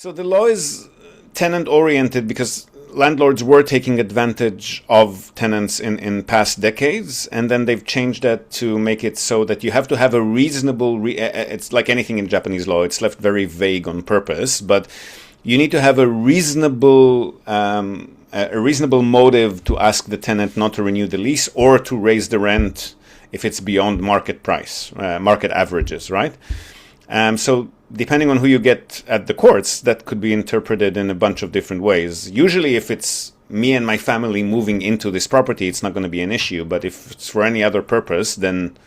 So the law is tenant-oriented because landlords were taking advantage of tenants in past decades, and then they've changed that to make it so that you have to have a reasonable... it's like anything in Japanese law, it's left very vague on purpose, but you need to have a reasonable motive to ask the tenant not to renew the lease or to raise the rent if it's beyond market price, market averages, right? So depending on who you get at the courts, that could be interpreted in a bunch of different ways. Usually if it's me and my family moving into this property, it's not going to be an issue. But if it's for any other purpose, then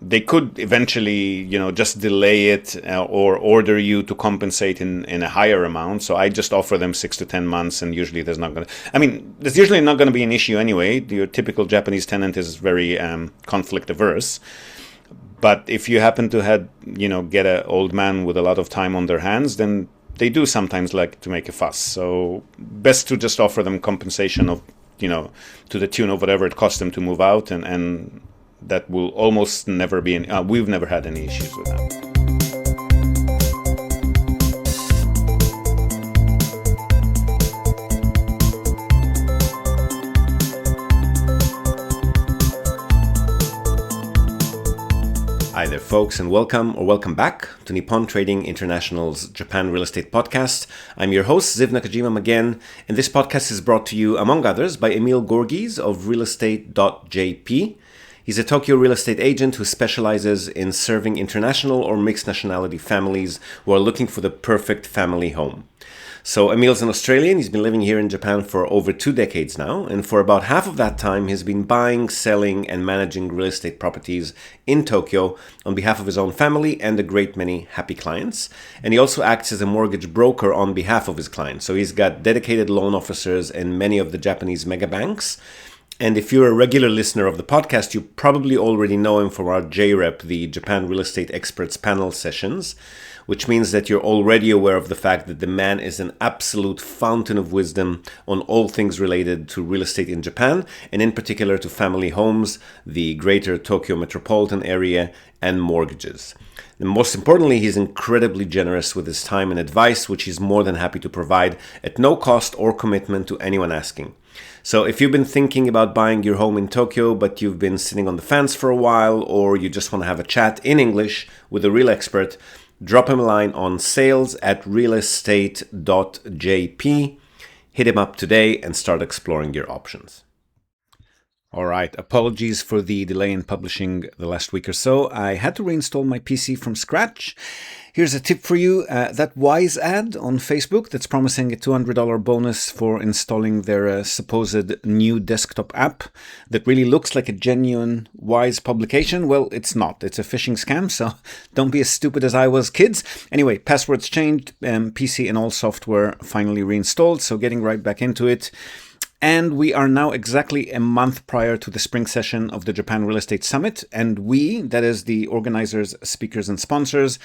they could eventually, just delay it or order you to compensate in a higher amount. So I just offer them 6 to 10 months, and usually there's usually not going to be an issue anyway. Your typical Japanese tenant is very conflict averse. But if you happen to get an old man with a lot of time on their hands, then they do sometimes like to make a fuss. So best to just offer them compensation of, to the tune of whatever it costs them to move out. And that will almost never be, we've never had any issues with that. Hi there, folks, and welcome back to Nippon Trading International's Japan Real Estate Podcast. I'm your host, Ziv Nakajima again, and this podcast is brought to you, among others, by Emil Gorgies of realestate.jp. He's a Tokyo real estate agent who specializes in serving international or mixed nationality families who are looking for the perfect family home. So Emil's an Australian. He's been living here in Japan for over 2 decades now, and for about half of that time he's been buying, selling, and managing real estate properties in Tokyo on behalf of his own family and a great many happy clients. And he also acts as a mortgage broker on behalf of his clients. So he's got dedicated loan officers in many of the Japanese mega banks. And if you're a regular listener of the podcast, you probably already know him from our JREP, the Japan Real Estate Experts Panel sessions, which means that you're already aware of the fact that the man is an absolute fountain of wisdom on all things related to real estate in Japan, and in particular to family homes, the greater Tokyo metropolitan area, and mortgages. And most importantly, he's incredibly generous with his time and advice, which he's more than happy to provide at no cost or commitment to anyone asking. So if you've been thinking about buying your home in Tokyo, but you've been sitting on the fence for a while, or you just want to have a chat in English with a real expert, drop him a line on sales@realestate.jp. Hit him up today and start exploring your options. All right, apologies for the delay in publishing the last week or so. I had to reinstall my PC from scratch. Here's a tip for you. That Wise ad on Facebook that's promising a $200 bonus for installing their supposed new desktop app that really looks like a genuine Wise publication. Well, it's not. It's a phishing scam, so don't be as stupid as I was, kids. Anyway, passwords changed, PC and all software finally reinstalled, so getting right back into it. And we are now exactly a month prior to the spring session of the Japan Real Estate Summit. And we, that is the organizers, speakers, and sponsors,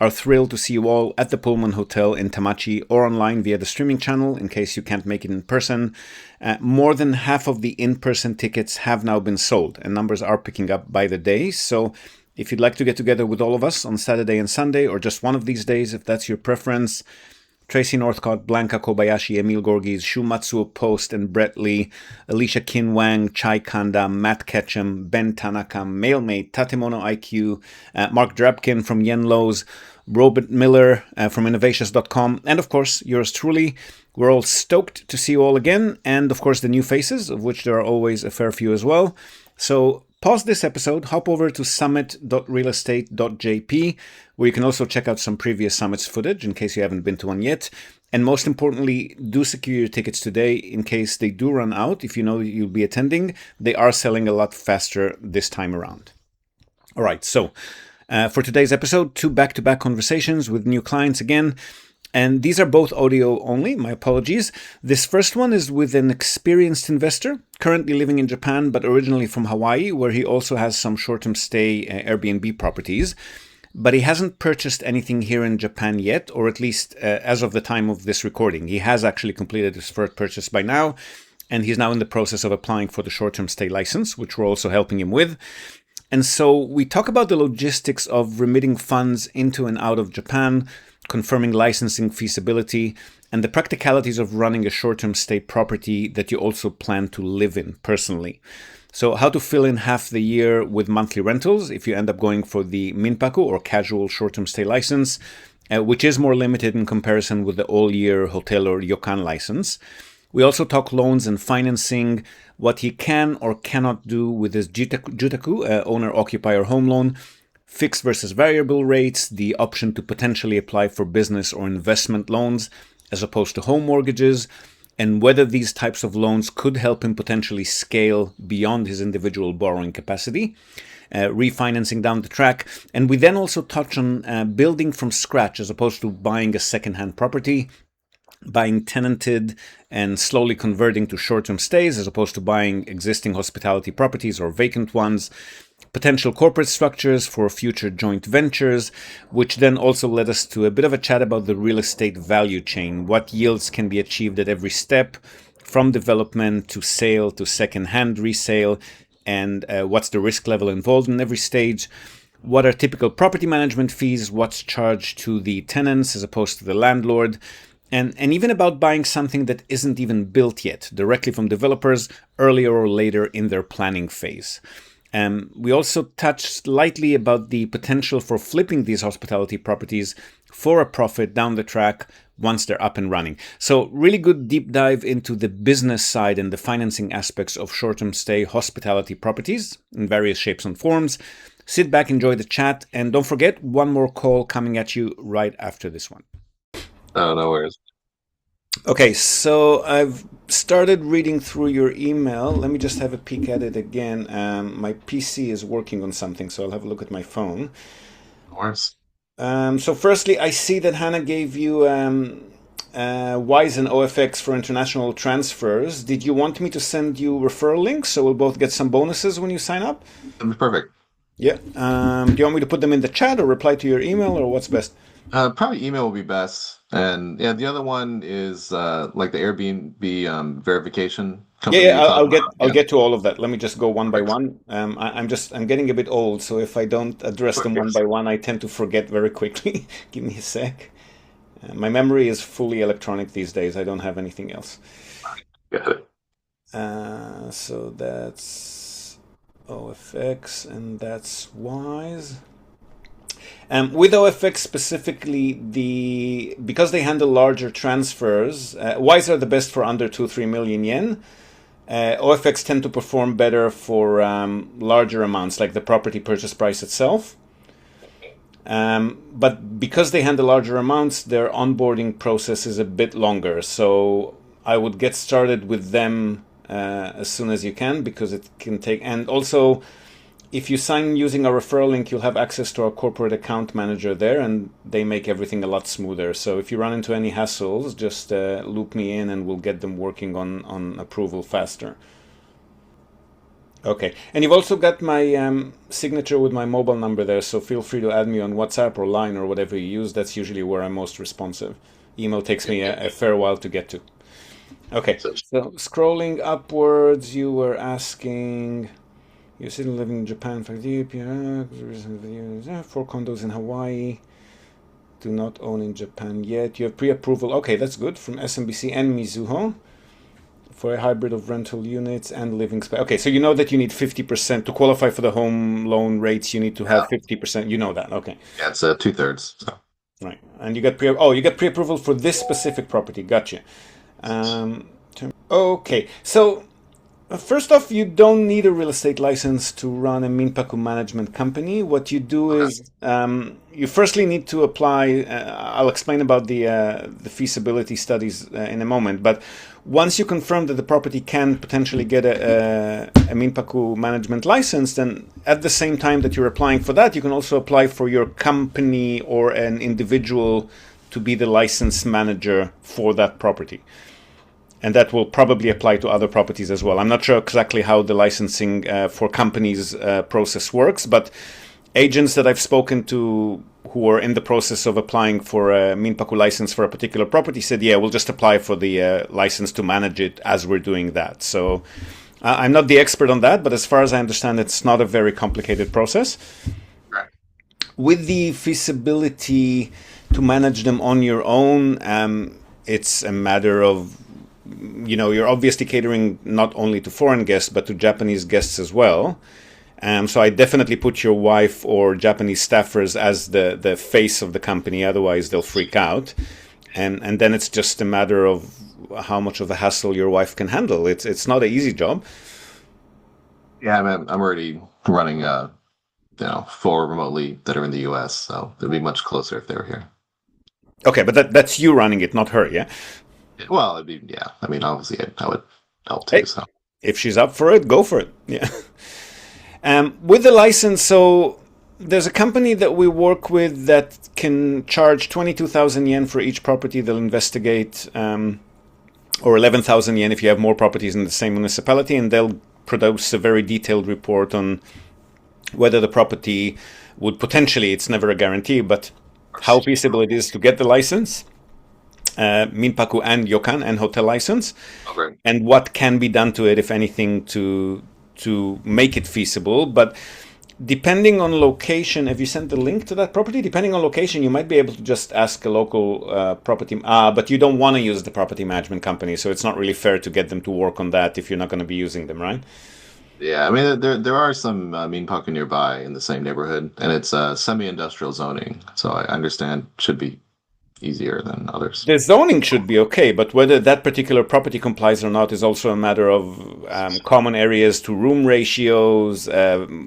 are thrilled to see you all at the Pullman Hotel in Tamachi or online via the streaming channel in case you can't make it in person. More than half of the in-person tickets have now been sold, and numbers are picking up by the day. So if you'd like to get together with all of us on Saturday and Sunday, or just one of these days if that's your preference, Tracy Northcott, Blanca Kobayashi, Emil Gorgies, Shumatsuo Post, and Brett Lee, Alicia Kin Wang, Chai Kanda, Matt Ketchum, Ben Tanaka, Mailmate, Tatemono IQ, Mark Drabkin from Yen Lowe's, Robert Miller from Innovations.com, and of course, yours truly. We're all stoked to see you all again, and of course, the new faces, of which there are always a fair few as well. So pause this episode, hop over to summit.realestate.jp, where you can also check out some previous summits footage in case you haven't been to one yet. And most importantly, do secure your tickets today in case they do run out. If you know you'll be attending, they are selling a lot faster this time around. All right, so for today's episode, 2 back-to-back conversations with new clients again. And these are both audio only, my apologies. This first one is with an experienced investor, currently living in Japan, but originally from Hawaii, where he also has some short-term stay Airbnb properties. But he hasn't purchased anything here in Japan yet, or at least as of the time of this recording. He has actually completed his first purchase by now, and he's now in the process of applying for the short-term stay license, which we're also helping him with. And so we talk about the logistics of remitting funds into and out of Japan, confirming licensing feasibility, and the practicalities of running a short-term stay property that you also plan to live in personally. So how to fill in half the year with monthly rentals if you end up going for the minpaku or casual short-term stay license, which is more limited in comparison with the all-year hotel or ryokan license. We also talk loans and financing, what he can or cannot do with his jutaku, owner-occupier home loan, fixed versus variable rates, the option to potentially apply for business or investment loans as opposed to home mortgages, and whether these types of loans could help him potentially scale beyond his individual borrowing capacity, refinancing down the track. And we then also touch on building from scratch as opposed to buying a second-hand property, buying tenanted and slowly converting to short-term stays as opposed to buying existing hospitality properties or vacant ones, potential corporate structures for future joint ventures, which then also led us to a bit of a chat about the real estate value chain, what yields can be achieved at every step, from development to sale to second-hand resale, and what's the risk level involved in every stage, what are typical property management fees, what's charged to the tenants as opposed to the landlord, and even about buying something that isn't even built yet, directly from developers earlier or later in their planning phase. We also touched lightly about the potential for flipping these hospitality properties for a profit down the track once they're up and running. So really good deep dive into the business side and the financing aspects of short-term stay hospitality properties in various shapes and forms. Sit back, enjoy the chat, and don't forget, one more call coming at you right after this one. Oh, no worries. Okay, so I've started reading through your email. Let me just have a peek at it again. My PC is working on something, so I'll have a look at my phone. No worries. So firstly, I see that Hannah gave you Wise and OFX for international transfers. Did you want me to send you referral links so we'll both get some bonuses when you sign up? That'd be perfect. Yeah. Do you want me to put them in the chat or reply to your email, or what's best? Probably email will be best. And yeah, the other one is like the Airbnb verification company Yeah, you talked about. I'll Yeah, get to all of that. Let me just go one by perfect. one. I'm getting a bit old, so if I don't address them one by one, I tend to forget very quickly. Give me a sec. My memory is fully electronic these days. I don't have anything else. Got it. So that's OFX and that's Wise. With OFX specifically, because they handle larger transfers, Wise are the best for under 2-3 million yen. OFX tend to perform better for larger amounts, like the property purchase price itself. But because they handle larger amounts, their onboarding process is a bit longer. So I would get started with them as soon as you can, because it can take... And also, if you sign using our referral link, you'll have access to our corporate account manager there, and they make everything a lot smoother. So if you run into any hassles, just loop me in and we'll get them working on approval faster. Okay, and you've also got my signature with my mobile number there, so feel free to add me on WhatsApp or Line or whatever you use. That's usually where I'm most responsive. Email takes me a fair while to get to. Okay, So, so scrolling upwards, you were asking... You're still living in Japan for deep, yeah, 4 condos in Hawaii. Do not own in Japan yet. You have pre-approval. Okay, that's good. From SMBC and Mizuho for a hybrid of rental units and living space. Okay, so you know that you need 50% to qualify for the home loan rates. You need to have yeah, 50%. You know that. Okay, yeah, it's 2/3. So. right. And you got pre-approval for this specific property. Gotcha. Okay, so first off, you don't need a real estate license to run a minpaku management company. What you do Okay. is you firstly need to apply. I'll explain about the feasibility studies in a moment. But once you confirm that the property can potentially get a minpaku management license, then at the same time that you're applying for that, you can also apply for your company or an individual to be the license manager for that property. And that will probably apply to other properties as well. I'm not sure exactly how the licensing for companies process works, but agents that I've spoken to who are in the process of applying for a minpaku license for a particular property said, yeah, we'll just apply for the license to manage it as we're doing that. So I'm not the expert on that, but as far as I understand, it's not a very complicated process. Right. with the feasibility to manage them on your own, it's a matter of, you're obviously catering not only to foreign guests, but to Japanese guests as well. So I definitely put your wife or Japanese staffers as the face of the company, otherwise they'll freak out. And then it's just a matter of how much of a hassle your wife can handle. It's not an easy job. Yeah, I'm already running, 4 remotely that are in the U.S., so it'd be much closer if they were here. Okay, but that's you running it, not her, yeah? Well, it'd be, yeah. I mean, obviously, I would help too. Hey, So if she's up for it, go for it. Yeah. With the license, so there's a company that we work with that can charge 22,000 yen for each property they'll investigate, or 11,000 yen if you have more properties in the same municipality, and they'll produce a very detailed report on whether the property would potentially, it's never a guarantee, but how feasible it is to get the license, minpaku and ryokan and hotel license, okay. and what can be done to it, if anything, to make it feasible. But depending on location, have you sent the link to that property? Depending on location, you might be able to just ask a local property, but you don't want to use the property management company, so it's not really fair to get them to work on that if you're not going to be using them, right? Yeah, I mean, there are some minpaku nearby in the same neighborhood, and it's semi-industrial zoning, so I understand should be easier than others. The zoning should be okay, but whether that particular property complies or not is also a matter of common areas to room ratios,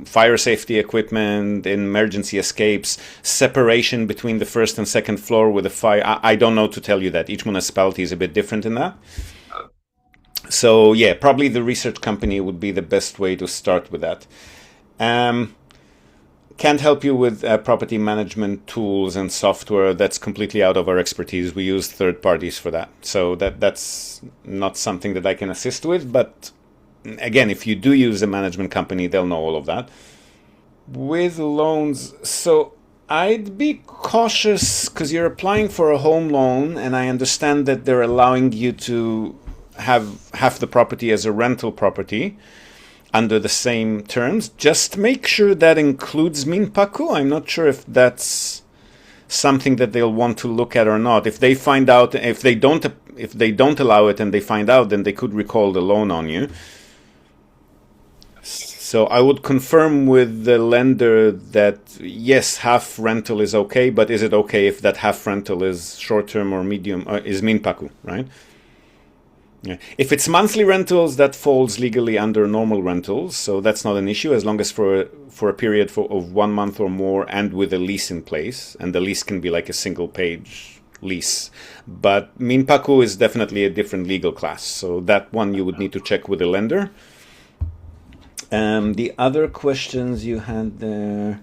fire safety equipment, emergency escapes, separation between the first and second floor with a fire. I don't know to tell you that. Each municipality is a bit different in that. So yeah, probably the research company would be the best way to start with that. Can't help you with property management tools and software. That's completely out of our expertise. We use third parties for that. So that's not something that I can assist with. But again, if you do use a management company, they'll know all of that. With loans, so I'd be cautious because you're applying for a home loan, and I understand that they're allowing you to have half the property as a rental property under the same terms. Just make sure that includes minpaku. I'm not sure if that's something that they'll want to look at or not. If they find out, if they don't allow it and they find out, then they could recall the loan on you. So I would confirm with the lender that yes, half rental is okay, but is it okay if that half rental is short term or medium, is minpaku, right? Yeah. If it's monthly rentals, that falls legally under normal rentals, so that's not an issue as long as for a period of 1 month or more and with a lease in place, and the lease can be like a single page lease. But minpaku is definitely a different legal class, so that one you would need to check with the lender. The other questions you had there.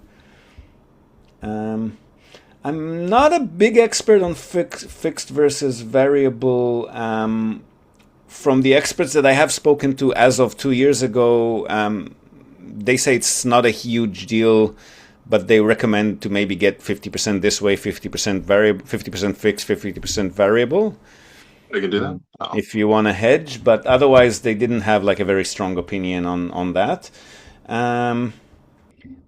I'm not a big expert on fixed versus variable. From the experts that I have spoken to as of 2 years ago, they say it's not a huge deal, but they recommend to maybe get 50% this way, 50% variable, 50% fixed, 50% variable. They can do that? Oh. If you want to hedge, but otherwise they didn't have like a very strong opinion on that.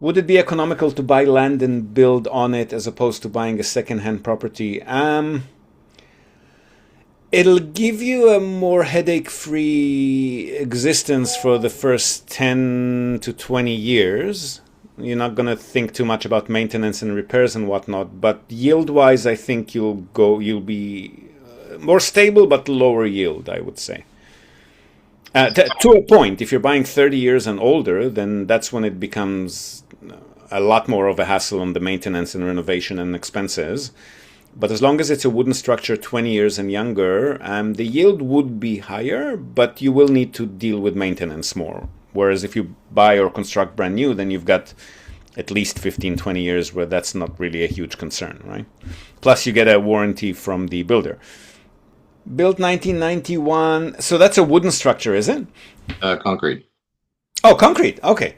Would it be economical to buy land and build on it as opposed to buying a second-hand property? It'll give you a more headache-free existence for the first 10 to 20 years. You're not going to think too much about maintenance and repairs and whatnot, but yield-wise, I think you'll be more stable but lower yield, I would say. To a point, if you're buying 30 years and older, then that's when it becomes a lot more of a hassle on the maintenance and renovation and expenses. But as long as it's a wooden structure 20 years and younger, the yield would be higher, but you will need to deal with maintenance more. Whereas if you buy or construct brand new, then you've got at least 15, 20 years where that's not really a huge concern, right? Plus you get a warranty from the builder. Built 1991, so that's a wooden structure, is it? Concrete. Oh, concrete, okay.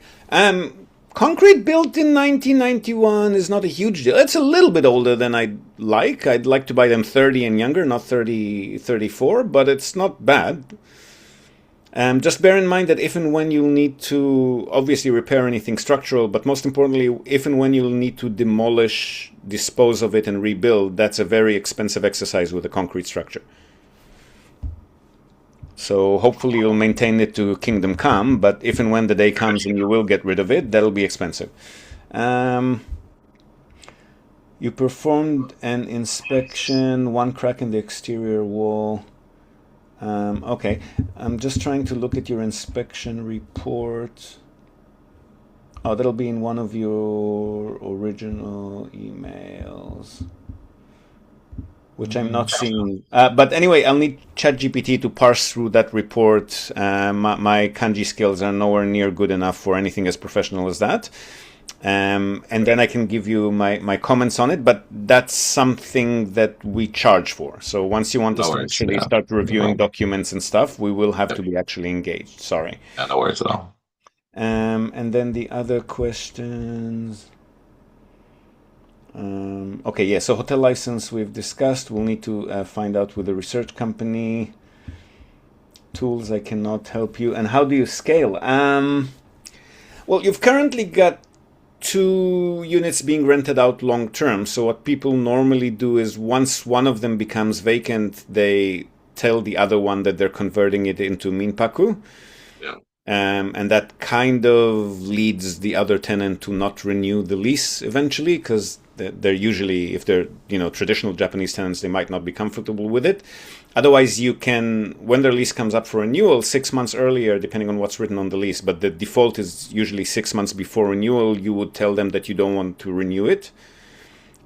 Concrete built in 1991 is not a huge deal. It's a little bit older than I'd like. I'd like to buy them 30 and younger, not 30, 34, but it's not bad. Just bear in mind that if and when you'll need to obviously repair anything structural, but most importantly, if and when you'll need to demolish, dispose of it, and rebuild, that's a very expensive exercise with a concrete structure. So hopefully you'll maintain it to kingdom come, but if and when the day comes and you will get rid of it, that'll be expensive. You performed an inspection, one crack in the exterior wall. Okay, I'm just trying to look at your inspection report. Oh, that'll be in one of your original emails, which I'm not seeing. But anyway, I'll need ChatGPT to parse through that report. My kanji skills are nowhere near good enough for anything as professional as that. And then I can give you my comments on it, but that's something that we charge for. So once you want us to actually start reviewing documents and stuff, we will have to be actually engaged. Sorry. Yeah, no worries at all. And then the other questions. Okay, yeah, so hotel license we've discussed. We'll need to find out with the research company. Tools, I cannot help you. And how do you scale? Well, you've currently got 2 units being rented out long term. So what people normally do is once one of them becomes vacant, they tell the other one that they're converting it into minpaku. Yeah. And that kind of leads the other tenant to not renew the lease eventually, because they're usually, if they're traditional Japanese tenants, they might not be comfortable with it. Otherwise, you can, when their lease comes up for renewal, 6 months earlier, depending on what's written on the lease, but the default is usually 6 months before renewal, you would tell them that you don't want to renew it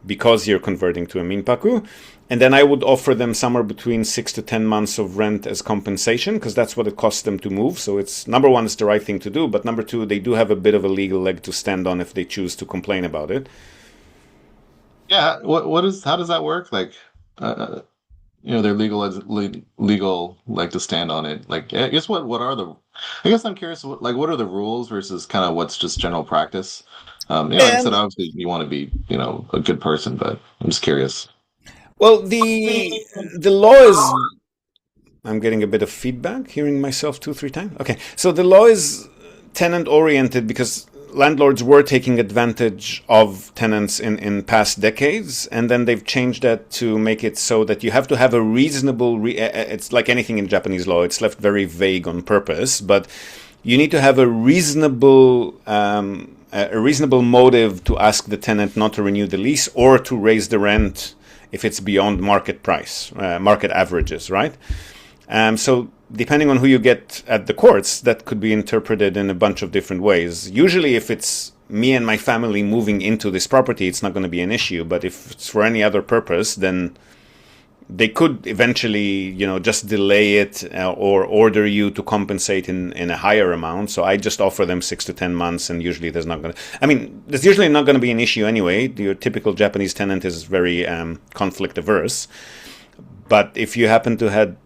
because you're converting to a minpaku. And then I would offer them somewhere between 6 to 10 months of rent as compensation, because that's what it costs them to move. So it's, number one, it's the right thing to do, but number two, they do have a bit of a legal leg to stand on if they choose to complain about it. Yeah, how does that work? Like, they're legal like to stand on it. Like, I guess I guess I'm curious. What are the rules versus kind of what's just general practice? Like I said, obviously you want to be a good person, but I'm just curious. Well, the law is. I'm getting a bit of feedback, hearing myself 2-3 times. Okay, so the law is tenant oriented because landlords were taking advantage of tenants in past decades, and then they've changed that to make it so that you have to have a reasonable it's like anything in Japanese law, it's left very vague on purpose, but you need to have a reasonable motive to ask the tenant not to renew the lease or to raise the rent if it's beyond market price, market averages, right? So depending on who you get at the courts, that could be interpreted in a bunch of different ways. Usually if it's me and my family moving into this property, it's not going to be an issue. But if it's for any other purpose, then they could eventually, just delay it or order you to compensate in a higher amount. So I just offer them 6 to 10 months, and usually there's not usually not going to be an issue anyway. Your typical Japanese tenant is very conflict averse. But if you happen to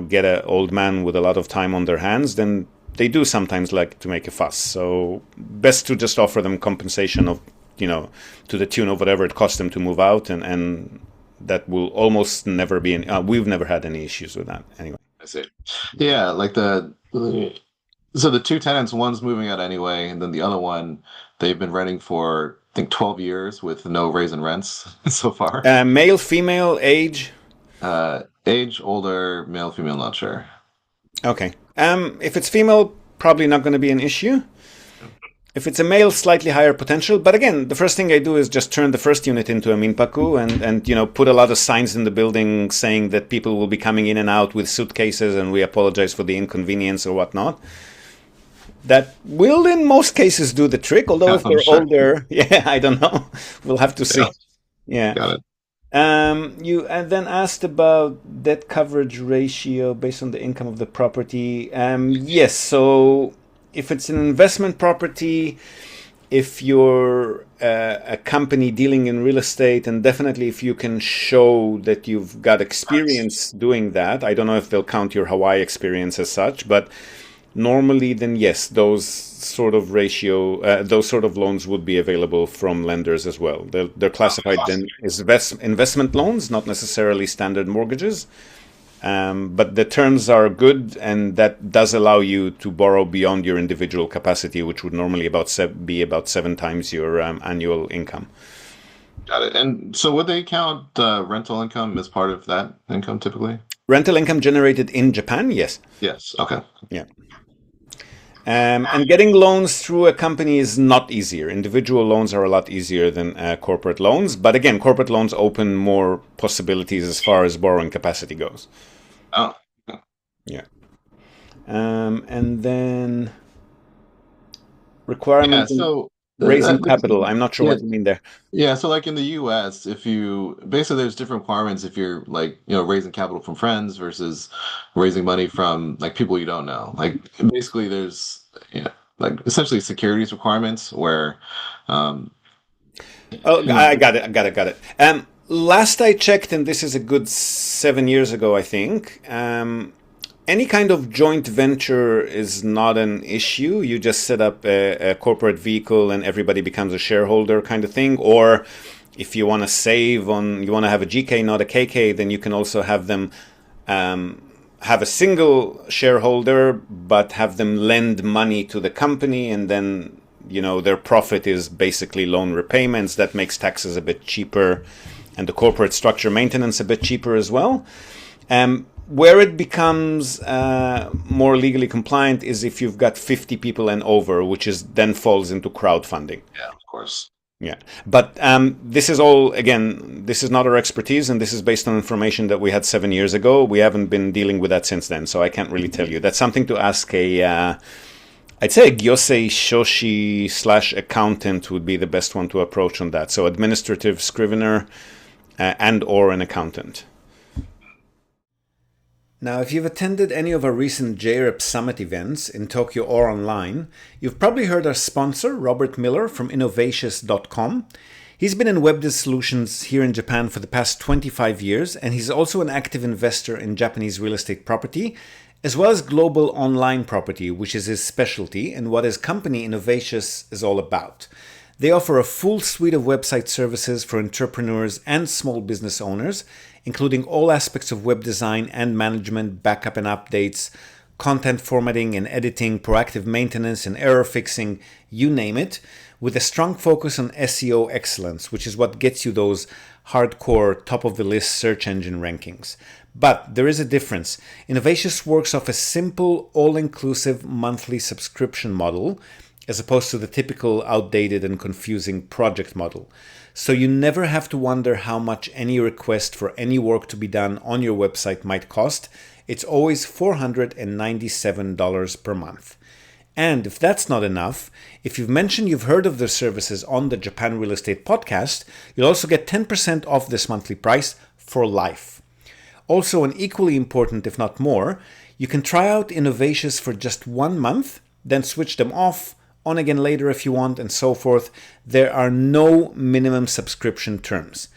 get an old man with a lot of time on their hands, then they do sometimes like to make a fuss. So best to just offer them compensation of, to the tune of whatever it costs them to move out, and that will almost never be we've never had any issues with that anyway. I see. Yeah, like so the 2 tenants, one's moving out anyway, and then the other one, they've been renting for I think 12 years with no raise in rents so far. Male, female, age. Age, older, male, female, not sure. Okay. If it's female, probably not going to be an issue. If it's a male, slightly higher potential. But again, the first thing I do is just turn the first unit into a minpaku and put a lot of signs in the building saying that people will be coming in and out with suitcases and we apologize for the inconvenience or whatnot. That will, in most cases, do the trick. Although if they're older, I don't know. We'll have to see. Yeah. Got it. You then asked about debt coverage ratio based on the income of the property. Yes, so if it's an investment property, if you're a company dealing in real estate, and definitely if you can show that you've got experience doing that, I don't know if they'll count your Hawaii experience as such, but normally then yes, those sort of loans would be available from lenders as well. They're classified then as investment loans, not necessarily standard mortgages. But the terms are good, and that does allow you to borrow beyond your individual capacity, which would normally be about 7 times your annual income. Got it. And so would they count rental income as part of that income typically? Rental income generated in Japan, yes. Yes. Okay. Yeah. And getting loans through a company is not easier. Individual loans are a lot easier than corporate loans. But again, corporate loans open more possibilities as far as borrowing capacity goes. Oh, Yeah. And then yeah. requirements in So, raising capital. I'm not sure yeah, what you mean there. yeah. So, like in the U.S., if you basically there's different requirements if you're like raising capital from friends versus raising money from like people you don't know. Like basically, there's like essentially securities requirements where um, Oh, you know I got it. I got it. Got it. Last I checked, and this is a good 7 years ago, I think. Any kind of joint venture is not an issue. You just set up a corporate vehicle, and everybody becomes a shareholder, kind of thing. Or if you want to save on, you want to have a GK, not a KK, then you can also have them have a single shareholder, but have them lend money to the company, and then their profit is basically loan repayments. That makes taxes a bit cheaper, and the corporate structure maintenance a bit cheaper as well. Where it becomes more legally compliant is if you've got 50 people and over, which is then falls into crowdfunding. yeah, of course. Yeah, but this is all, again, this is not our expertise, and this is based on information that we had 7 years ago. We haven't been dealing with that since then, so I can't really tell you. That's something to ask I'd say a gyosei shoshi / accountant would be the best one to approach on that. So administrative scrivener and or an accountant. Now, if you've attended any of our recent JREP Summit events in Tokyo or online, you've probably heard our sponsor, Robert Miller from innovatious.com. He's been in web solutions here in Japan for the past 25 years, and he's also an active investor in Japanese real estate property, as well as global online property, which is his specialty and what his company Innovatious is all about. They offer a full suite of website services for entrepreneurs and small business owners, including all aspects of web design and management, backup and updates, content formatting and editing, proactive maintenance and error fixing, you name it, with a strong focus on SEO excellence, which is what gets you those hardcore top-of-the-list search engine rankings. But there is a difference. Innovatious works off a simple, all-inclusive monthly subscription model, as opposed to the typical outdated and confusing project model. So you never have to wonder how much any request for any work to be done on your website might cost. It's always $497 per month. And if that's not enough, if you've mentioned you've heard of their services on the Japan Real Estate Podcast, you'll also get 10% off this monthly price for life. Also, and equally important, if not more, you can try out Innovatious for just 1 month, then switch them off, on again later if you want, and so forth. There are no minimum subscription terms.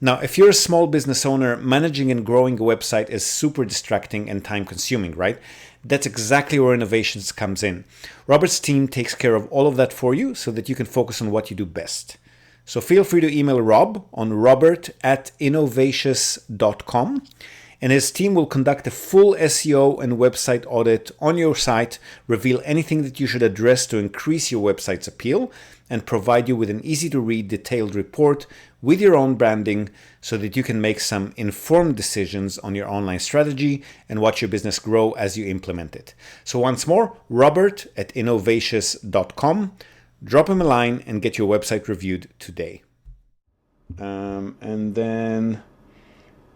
Now, if you're a small business owner, managing and growing a website is super distracting and time consuming, right? That's exactly where Innovations comes in. Robert's team takes care of all of that for you so that you can focus on what you do best. So feel free to email Rob on robert@innovatious.com, and his team will conduct a full SEO and website audit on your site, reveal anything that you should address to increase your website's appeal, and provide you with an easy-to-read detailed report with your own branding so that you can make some informed decisions on your online strategy and watch your business grow as you implement it. So once more, robert@innovatious.com. Drop him a line and get your website reviewed today. And then...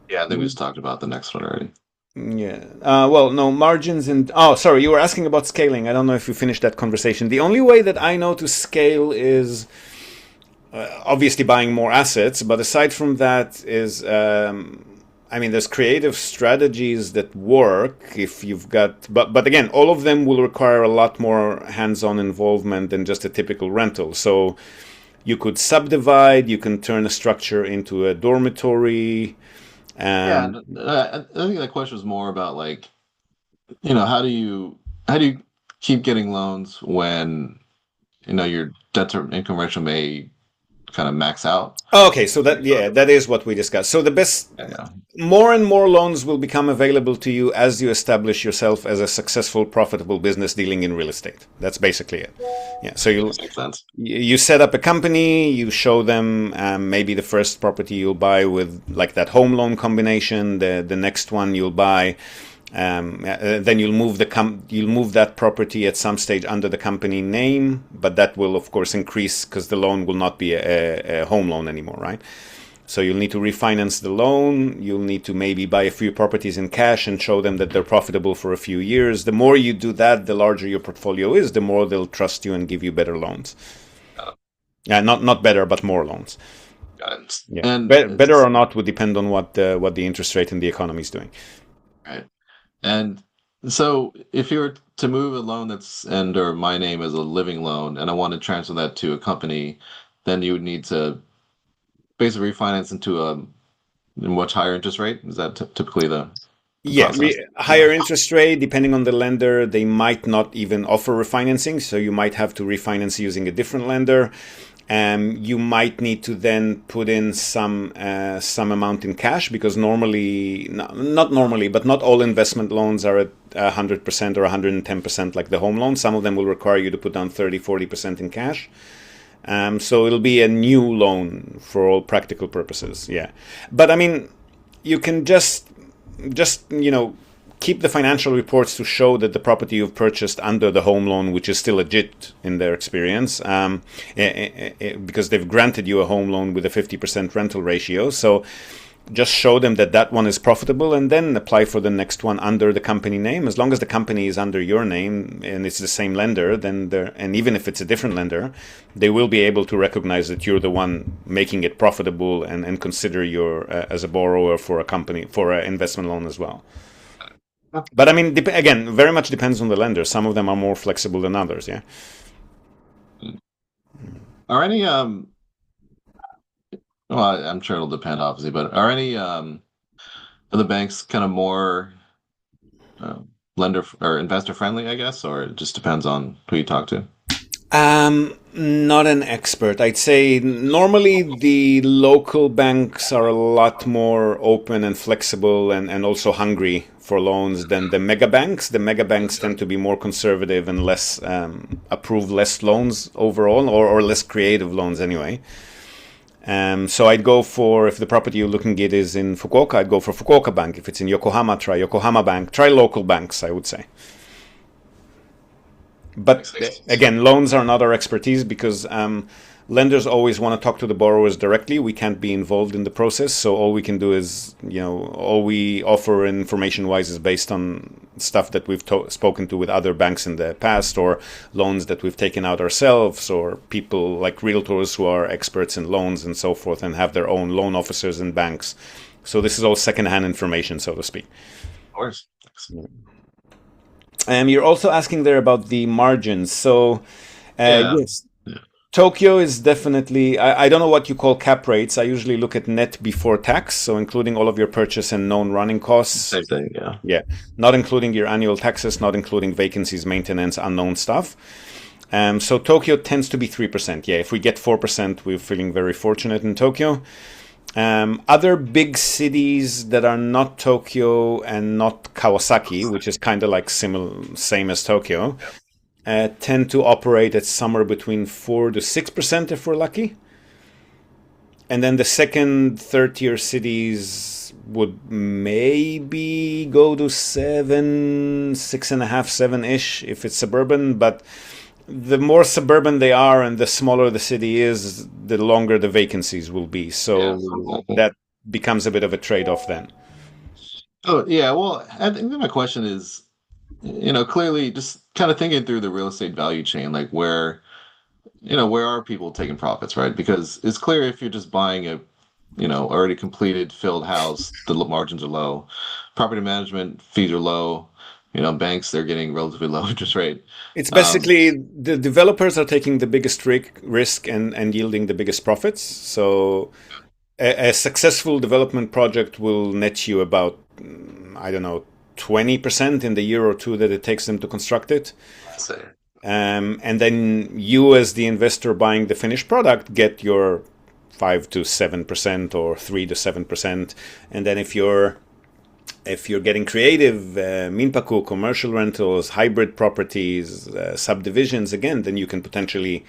Yeah, I think we just talked about the next one already. Yeah. Well, no, margins and... Oh, sorry, you were asking about scaling. I don't know if you finished that conversation. The only way that I know to scale is obviously buying more assets. But aside from that is... there's creative strategies that work if you've got... But again, all of them will require a lot more hands-on involvement than just a typical rental. So you could subdivide, you can turn a structure into a dormitory... Yeah, I think that question was more about like, how do you keep getting loans when your debt to income ratio may kind of max out. Okay, so that is what we discussed. So the best, Yeah. more and more loans will become available to you as you establish yourself as a successful, profitable business dealing in real estate. That's basically it. Yeah. So Makes sense. you set up a company, you show them maybe the first property you'll buy with like that home loan combination. The next one you'll buy. Then you'll move that property at some stage under the company name, but that will of course increase because the loan will not be a home loan anymore, right? So you'll need to refinance the loan. You'll need to maybe buy a few properties in cash and show them that they're profitable for a few years. The more you do that, the larger your portfolio is, the more they'll trust you and give you better loans. Not better, but more loans. Got it. Yeah, And better or not would depend on what the interest rate and the economy is doing. right. And so if you were to move a loan that's under my name as a living loan and I want to transfer that to a company, then you would need to basically refinance into a much higher interest rate. Is that typically the Yeah, process? higher interest rate, depending on the lender, they might not even offer refinancing. So you might have to refinance using a different lender. You might need to then put in some amount in cash because normally, not normally, but not all investment loans are at 100% or 110% like the home loan. Some of them will require you to put down 30-40% in cash. So it'll be a new loan for all practical purposes. Yeah. But I mean, you can just keep the financial reports to show that the property you've purchased under the home loan, which is still legit in their experience, because they've granted you a home loan with a 50% rental ratio. So just show them that that one is profitable and then apply for the next one under the company name. As long as the company is under your name and it's the same lender, then and even if it's a different lender, they will be able to recognize that you're the one making it profitable and consider you as a borrower for a company, for an investment loan as well. But I mean, again, very much depends on the lender. Some of them are more flexible than others. Yeah. Are any well, I'm sure it'll depend obviously, but are any of the banks kind of more uh, lender or investor friendly, I guess, or it just depends on who you talk to? Not an expert. I'd say normally the local banks are a lot more open and flexible and also hungry for loans than the mega banks. The mega banks tend to be more conservative and less approve less loans overall, or less creative loans anyway. So I'd go for, if the property you're looking at is in Fukuoka, I'd go for Fukuoka Bank. If it's in Yokohama, try Yokohama Bank. Try local banks, I would say. But again, loans are not our expertise because lenders always want to talk to the borrowers directly. We can't be involved in the process. So all we can do is, all we offer information-wise is based on stuff that we've spoken to with other banks in the past, or loans that we've taken out ourselves, or people like realtors who are experts in loans and so forth and have their own loan officers in banks. So this is all secondhand information, so to speak. Of course. You're also asking there about the margins. So, Yeah. yes, Tokyo is definitely, I don't know what you call cap rates. I usually look at net before tax, so including all of your purchase and known running costs. Same thing, yeah. Yeah, not including your annual taxes, not including vacancies, maintenance, unknown stuff. So Tokyo tends to be 3%. Yeah, if we get 4%, we're feeling very fortunate in Tokyo. Other big cities that are not Tokyo and not Kawasaki, which is kind of like same as Tokyo, tend to operate at somewhere between 4 to 6% if we're lucky. And then the second, third tier cities would maybe go to 7, 6.5, 7-ish if it's suburban, but the more suburban they are and the smaller the city is, the longer the vacancies will be. So that becomes a bit of a trade-off then. Oh, yeah. Well, I think my question is, clearly just kind of thinking through the real estate value chain, like where are people taking profits, right? Because it's clear if you're just buying a, already completed filled house, the margins are low. Property management fees are low. Banks, they're getting relatively low interest rate. It's basically the developers are taking the biggest risk and yielding the biggest profits. So a successful development project will net you about, I don't know, 20% in the year or two that it takes them to construct it. Let's say. And then you, as the investor buying the finished product, get your 5 to 7% or 3 to 7%. And then if you're getting creative, minpaku, commercial rentals, hybrid properties, subdivisions, again, then you can potentially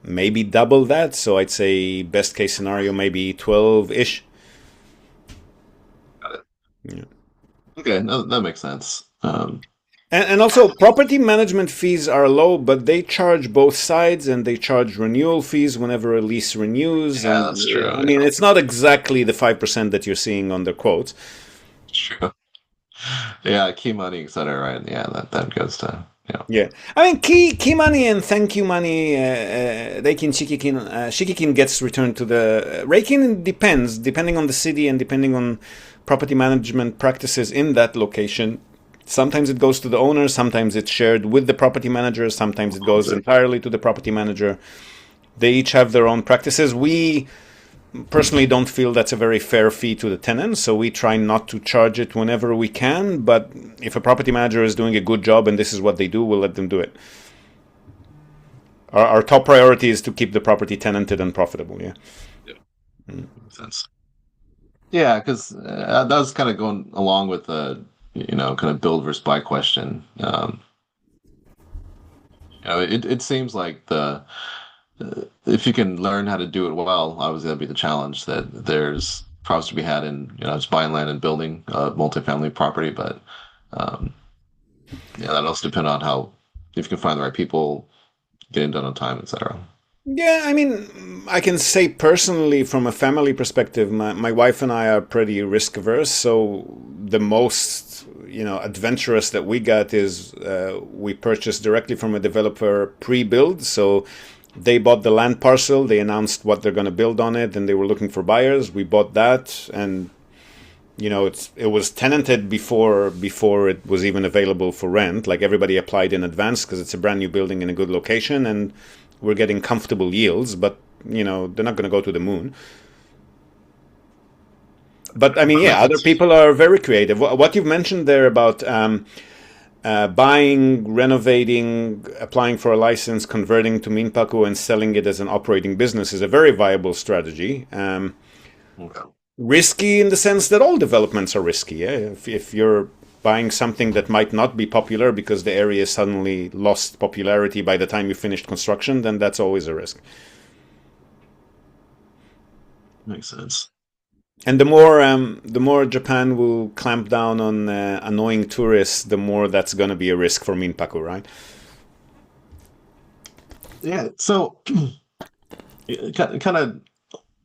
maybe double that. So I'd say best case scenario, maybe 12-ish. Got it. Yeah. Okay, no, that makes sense. And also, property management fees are low, but they charge both sides, and they charge renewal fees whenever a lease renews. Yeah, And that's true. I mean, it's not exactly the 5% that you're seeing on their quotes. True. Yeah, key money, etc. Right? Yeah, that goes to Yeah, I mean, key money and thank you money, reikin, shikikin gets returned to the reikin. Depending on the city and depending on property management practices in that location. Sometimes it goes to the owner, sometimes it's shared with the property manager, sometimes it goes entirely to the property manager. They each have their own practices. We personally don't feel that's a very fair fee to the tenant, so we try not to charge it whenever we can. But if a property manager is doing a good job and this is what they do, we'll let them do it. Our top priority is to keep the property tenanted and profitable. Yeah. Makes sense. Yeah, because that was kind of going along with the kind of build versus buy question. It seems like if you can learn how to do it well, obviously that'd be the challenge. That there's profits to be had in just buying land and building multifamily property, but that also depends on how if you can find the right people, getting done on time, etc. Yeah, I mean, I can say personally from a family perspective, my wife and I are pretty risk averse. So the most, adventurous that we got is we purchased directly from a developer pre-build. So they bought the land parcel, they announced what they're going to build on it, and they were looking for buyers. We bought that, and it was tenanted before it was even available for rent. Like everybody applied in advance because it's a brand new building in a good location, and we're getting comfortable yields, but they're not going to go to the moon. But I mean, yeah, other people are very creative. What you've mentioned there about buying, renovating, applying for a license, converting to minpaku, and selling it as an operating business is a very viable strategy. Okay. Risky in the sense that all developments are risky. Yeah? If you're buying something that might not be popular because the area suddenly lost popularity by the time you finished construction, then that's always a risk. Makes sense. And the more Japan will clamp down on annoying tourists, the more that's going to be a risk for minpaku, right? Yeah. So, kind of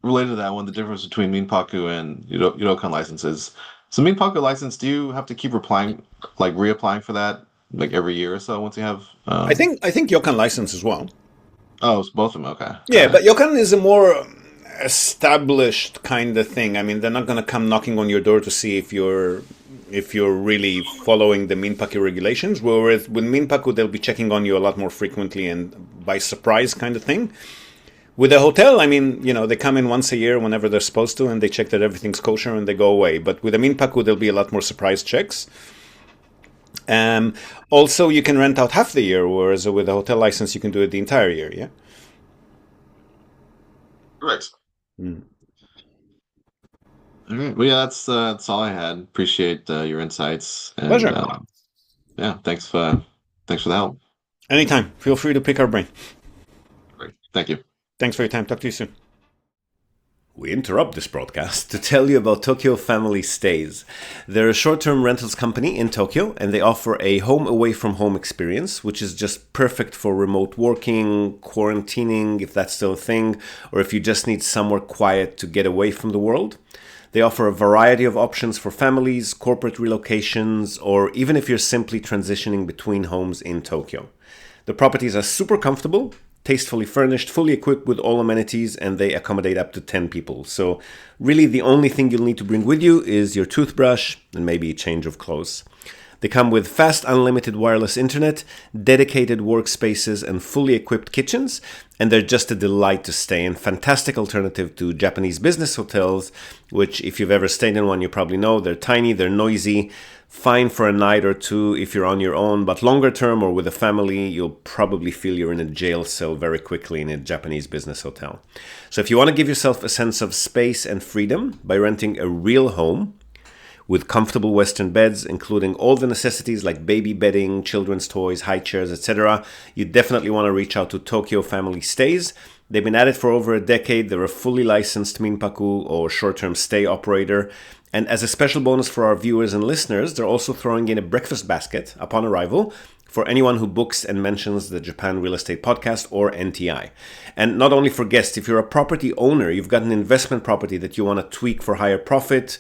related to that one, the difference between minpaku and Yudokan licenses. So minpaku license, do you have to keep reapplying for that like every year or so once you have? I think Yokan license as well. Oh, it's both of them. Okay. Yeah, but Yokan is a more established kind of thing. I mean, they're not going to come knocking on your door to see if you're really following the minpaku regulations. Whereas with minpaku, they'll be checking on you a lot more frequently and by surprise kind of thing. With a hotel, I mean, they come in once a year whenever they're supposed to, and they check that everything's kosher and they go away. But with a minpaku, there'll be a lot more surprise checks. Also, you can rent out half the year, whereas with a hotel license, you can do it the entire year. Yeah. Correct. All right. Well, yeah, that's all I had. Appreciate your insights. And, Pleasure. Yeah. Thanks for the help. Anytime. Feel free to pick our brain. Great. Thank you. Thanks for your time. Talk to you soon. We interrupt this broadcast to tell you about Tokyo Family Stays. They're a short-term rentals company in Tokyo, and they offer a home away from home experience, which is just perfect for remote working, quarantining, if that's still a thing, or if you just need somewhere quiet to get away from the world. They offer a variety of options for families, corporate relocations, or even if you're simply transitioning between homes in Tokyo. The properties are super comfortable, tastefully furnished, fully equipped with all amenities, and they accommodate up to 10 people. So really the only thing you'll need to bring with you is your toothbrush and maybe a change of clothes. They come with fast unlimited wireless internet, dedicated workspaces, and fully equipped kitchens, and they're just a delight to stay in. Fantastic alternative to Japanese business hotels, which if you've ever stayed in one, you probably know they're tiny, they're noisy, fine for a night or two if you're on your own, but longer term or with a family, you'll probably feel you're in a jail cell very quickly in a Japanese business hotel. So if you want to give yourself a sense of space and freedom by renting a real home with comfortable Western beds, including all the necessities like baby bedding, children's toys, high chairs, etc., you definitely want to reach out to Tokyo Family Stays. They've been at it for over a decade. They're a fully licensed minpaku or short-term stay operator. And as a special bonus for our viewers and listeners, they're also throwing in a breakfast basket upon arrival for anyone who books and mentions the Japan Real Estate Podcast or NTI. And not only for guests, if you're a property owner, you've got an investment property that you want to tweak for higher profit,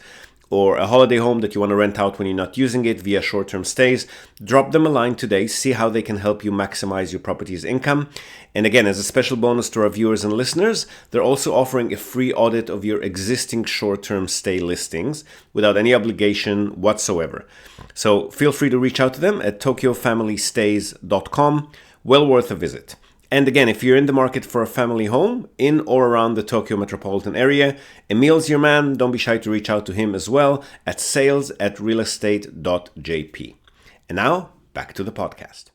or a holiday home that you want to rent out when you're not using it via short-term stays, drop them a line today, see how they can help you maximize your property's income. And again, as a special bonus to our viewers and listeners, they're also offering a free audit of your existing short-term stay listings without any obligation whatsoever. So feel free to reach out to them at tokyofamilystays.com. Well worth a visit. And again, if you're in the market for a family home in or around the Tokyo metropolitan area, Emil's your man. Don't be shy to reach out to him as well at sales@realestate.jp. And now, back to the podcast.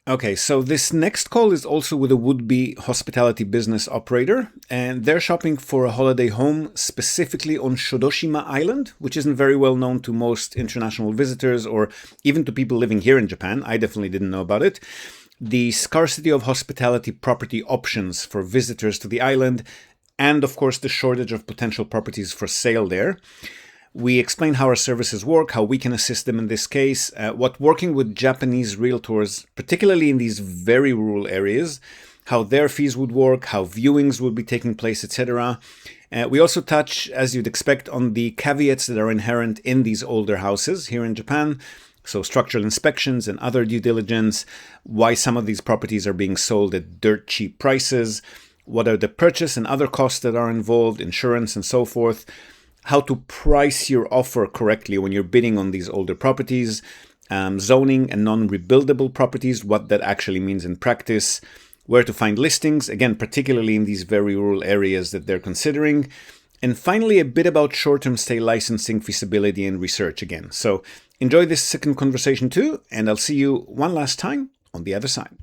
Okay, so this next call is also with a would-be hospitality business operator, and they're shopping for a holiday home specifically on Shodoshima Island, which isn't very well known to most international visitors or even to people living here in Japan. I definitely didn't know about it. The scarcity of hospitality property options for visitors to the island, and of course the shortage of potential properties for sale there. We explain how our services work, how we can assist them in this case, what working with Japanese realtors, particularly in these very rural areas, how their fees would work, how viewings would be taking place, etc. We also touch, as you'd expect, on the caveats that are inherent in these older houses here in Japan. So structural inspections and other due diligence, why some of these properties are being sold at dirt cheap prices, what are the purchase and other costs that are involved, insurance and so forth, how to price your offer correctly when you're bidding on these older properties, zoning and non-rebuildable properties, what that actually means in practice, where to find listings, again, particularly in these very rural areas that they're considering, and finally a bit about short-term stay licensing feasibility and research again. So enjoy this second conversation too, and I'll see you one last time on the other side.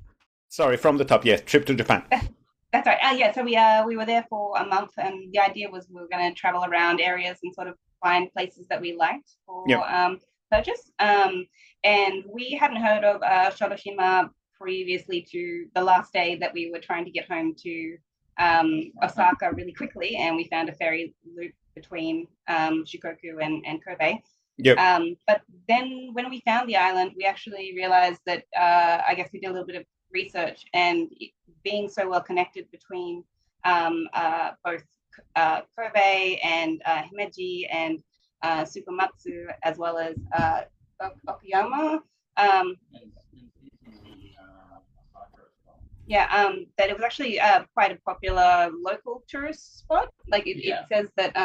Sorry, from the top, trip to Japan. That's right. So we were there for a month, and the idea was we were going to travel around areas and sort of find places that we liked for purchase. And we hadn't heard of Shodoshima previously to the last day that we were trying to get home to Osaka really quickly, and we found a ferry loop between Shikoku and Kobe. But then when we found the island, we actually realized that I guess we did a little bit of research, and being so well connected between both Kobe and Himeji and Sukumatsu, as well as Okayama, that it was actually quite a popular local tourist spot. Like it says that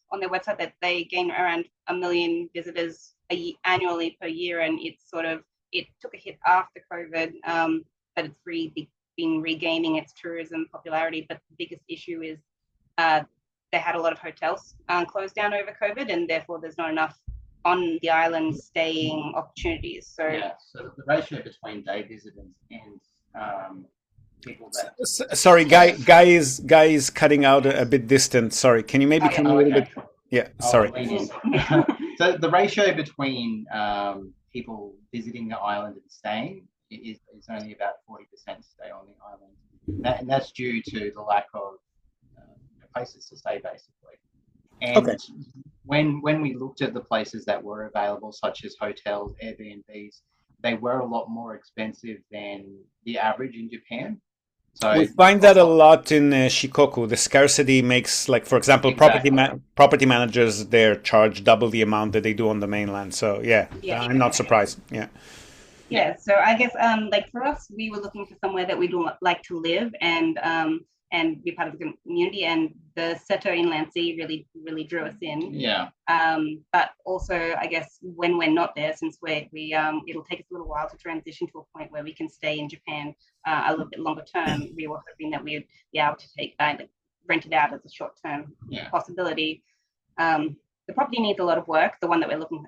on their website that they gain around 1 million visitors annually per year, and it took a hit after COVID, but it's been regaining its tourism popularity. But the biggest issue is they had a lot of hotels closed down over COVID, and therefore there's not enough on the island staying opportunities. So the ratio between day visitors and people that... Sorry, Guy is cutting out a bit distant. Sorry, can you maybe come a little bit? Yeah, sorry. So the ratio between people visiting the island and staying is only about 40% stay on the island, and that's due to the lack of places to stay, basically. And when we looked at the places that were available, such as hotels, Airbnbs, they were a lot more expensive than the average in Japan. So we find that a lot in Shikoku. The scarcity makes, like, for example, property managers there charge double the amount that they do on the mainland. So I'm not surprised. So I guess like for us, we were looking for somewhere that we'd like to live and be part of the community, and the Seto Inland Sea really drew us in. But also, I guess when we're not there, since it'll take us a little while to transition to a point where we can stay in Japan a little bit longer term. We were hoping that we'd be able to rent it out as a short term possibility. The property needs a lot of work, the one that we're looking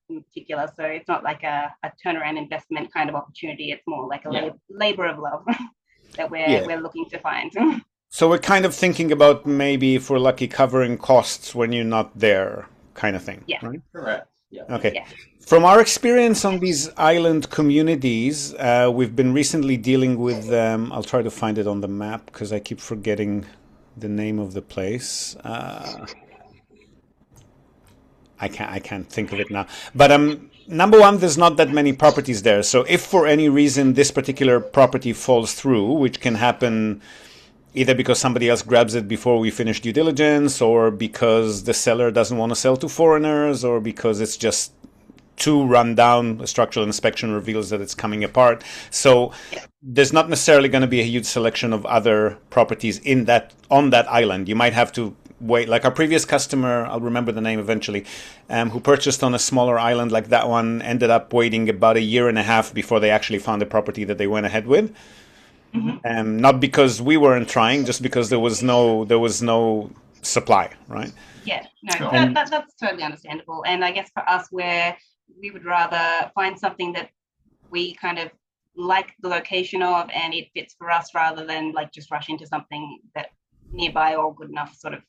in particular. So it's not like a turnaround investment kind of opportunity. It's more like a labor of love that we're looking to find. So we're kind of thinking about maybe, if we're lucky, covering costs when you're not there, kind of thing. Yeah. Right? Correct. Yeah. Okay. Yeah. From our experience on these island communities, we've been recently dealing with I'll try to find it on the map because I keep forgetting the name of the place. I can't think of it now. But number one, there's not that many properties there. So if for any reason this particular property falls through, which can happen either because somebody else grabs it before we finish due diligence, or because the seller doesn't want to sell to foreigners, or because it's just too run down, a structural inspection reveals that it's coming apart. So there's not necessarily going to be a huge selection of other properties on that island. You might have to wait, like our previous customer, I'll remember the name eventually, who purchased on a smaller island like that one, ended up waiting about 1.5 years before they actually found a property that they went ahead with. Not because we weren't trying, just because there was no supply, right? Yeah, no, that's totally understandable. And I guess for us, we would rather find something that we kind of like the location of and it fits for us, rather than like just rush into something that nearby or good enough, sort of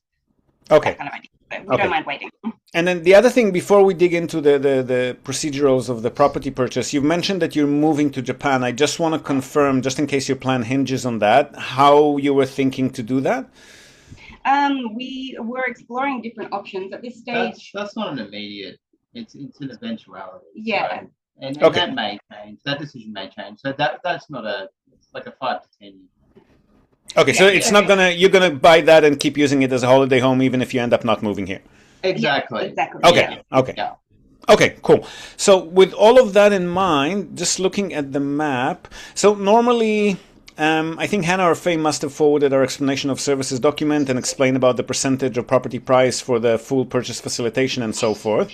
that kind of idea. So we don't mind waiting. And then the other thing, before we dig into the procedurals of the property purchase, you've mentioned that you're moving to Japan. I just want to confirm, just in case your plan hinges on that, how you were thinking to do that? We were exploring different options at this stage. That's not an immediate. It's an eventuality. Yeah. So, and that may change. That decision may change. So that's not it's like a 5 to 10 year. Okay, so it's not you're gonna buy that and keep using it as a holiday home even if you end up not moving here. Exactly. Yeah, exactly. Okay. Yeah. Okay. Yeah. Okay, cool. So with all of that in mind, just looking at the map, so normally I think Hannah or Faye must have forwarded our explanation of services document and explained about the percentage of property price for the full purchase facilitation and so forth.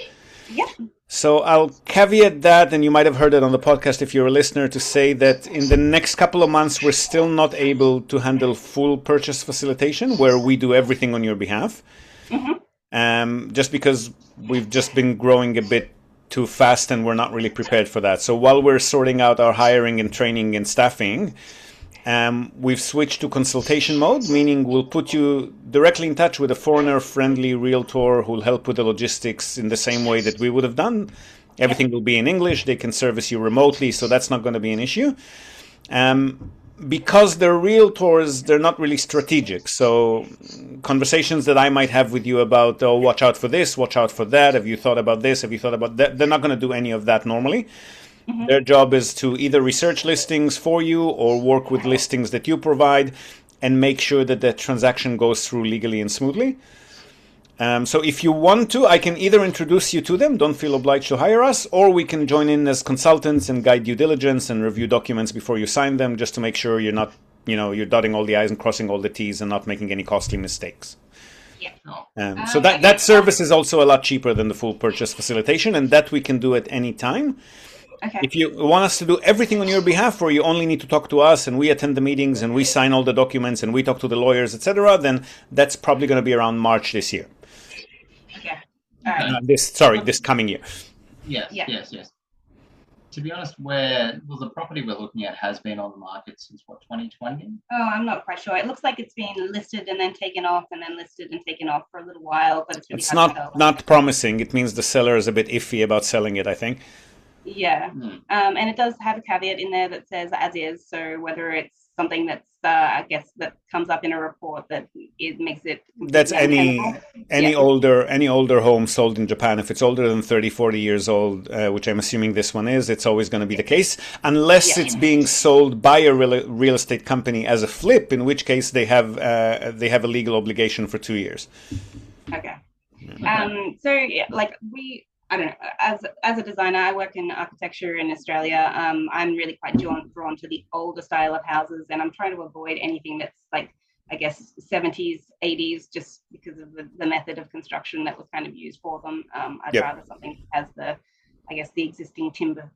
Yep. So I'll caveat that, and you might have heard it on the podcast if you're a listener, to say that in the next couple of months, we're still not able to handle full purchase facilitation where we do everything on your behalf. Just because we've just been growing a bit too fast and we're not really prepared for that. So while we're sorting out our hiring and training and staffing, we've switched to consultation mode, meaning we'll put you directly in touch with a foreigner-friendly realtor who'll help with the logistics in the same way that we would have done. Everything will be in English. They can service you remotely, so that's not going to be an issue. Because they're realtors, they're not really strategic. So conversations that I might have with you about, oh, watch out for this, watch out for that, have you thought about this, have you thought about that, they're not going to do any of that normally. Their job is to either research listings for you or work with listings that you provide and make sure that the transaction goes through legally and smoothly. So if you want to, I can either introduce you to them, don't feel obliged to hire us, or we can join in as consultants and guide due diligence and review documents before you sign them, just to make sure you're not, you're dotting all the I's and crossing all the T's and not making any costly mistakes. Yeah. So that service is also a lot cheaper than the full purchase facilitation, and that we can do at any time. Okay. If you want us to do everything on your behalf, or you only need to talk to us and we attend the meetings and we sign all the documents and we talk to the lawyers, etc., then that's probably going to be around March this year. Okay. All right. This coming year. Yes. Yeah. Yes. To be honest, the property we're looking at has been on the market since 2020? Oh, I'm not quite sure. It looks like it's been listed and then taken off and then listed and taken off for a little while, but it's really not promising. It means the seller is a bit iffy about selling it, I think. Yeah. And it does have a caveat in there that says as is. So whether it's something that's, I guess, that comes up in a report that it makes it. That's any older home sold in Japan. If it's older than 30, 40 years old, which I'm assuming this one is, it's always going to be the case, unless it's being sold by a real estate company as a flip, in which case they have a legal obligation for 2 years. Okay. So I don't know. As a designer, I work in architecture in Australia. I'm really quite drawn to the older style of houses, and I'm trying to avoid anything that's like, I guess, 70s, 80s, just because of the method of construction that was kind of used for them. I'd rather something that has the existing timber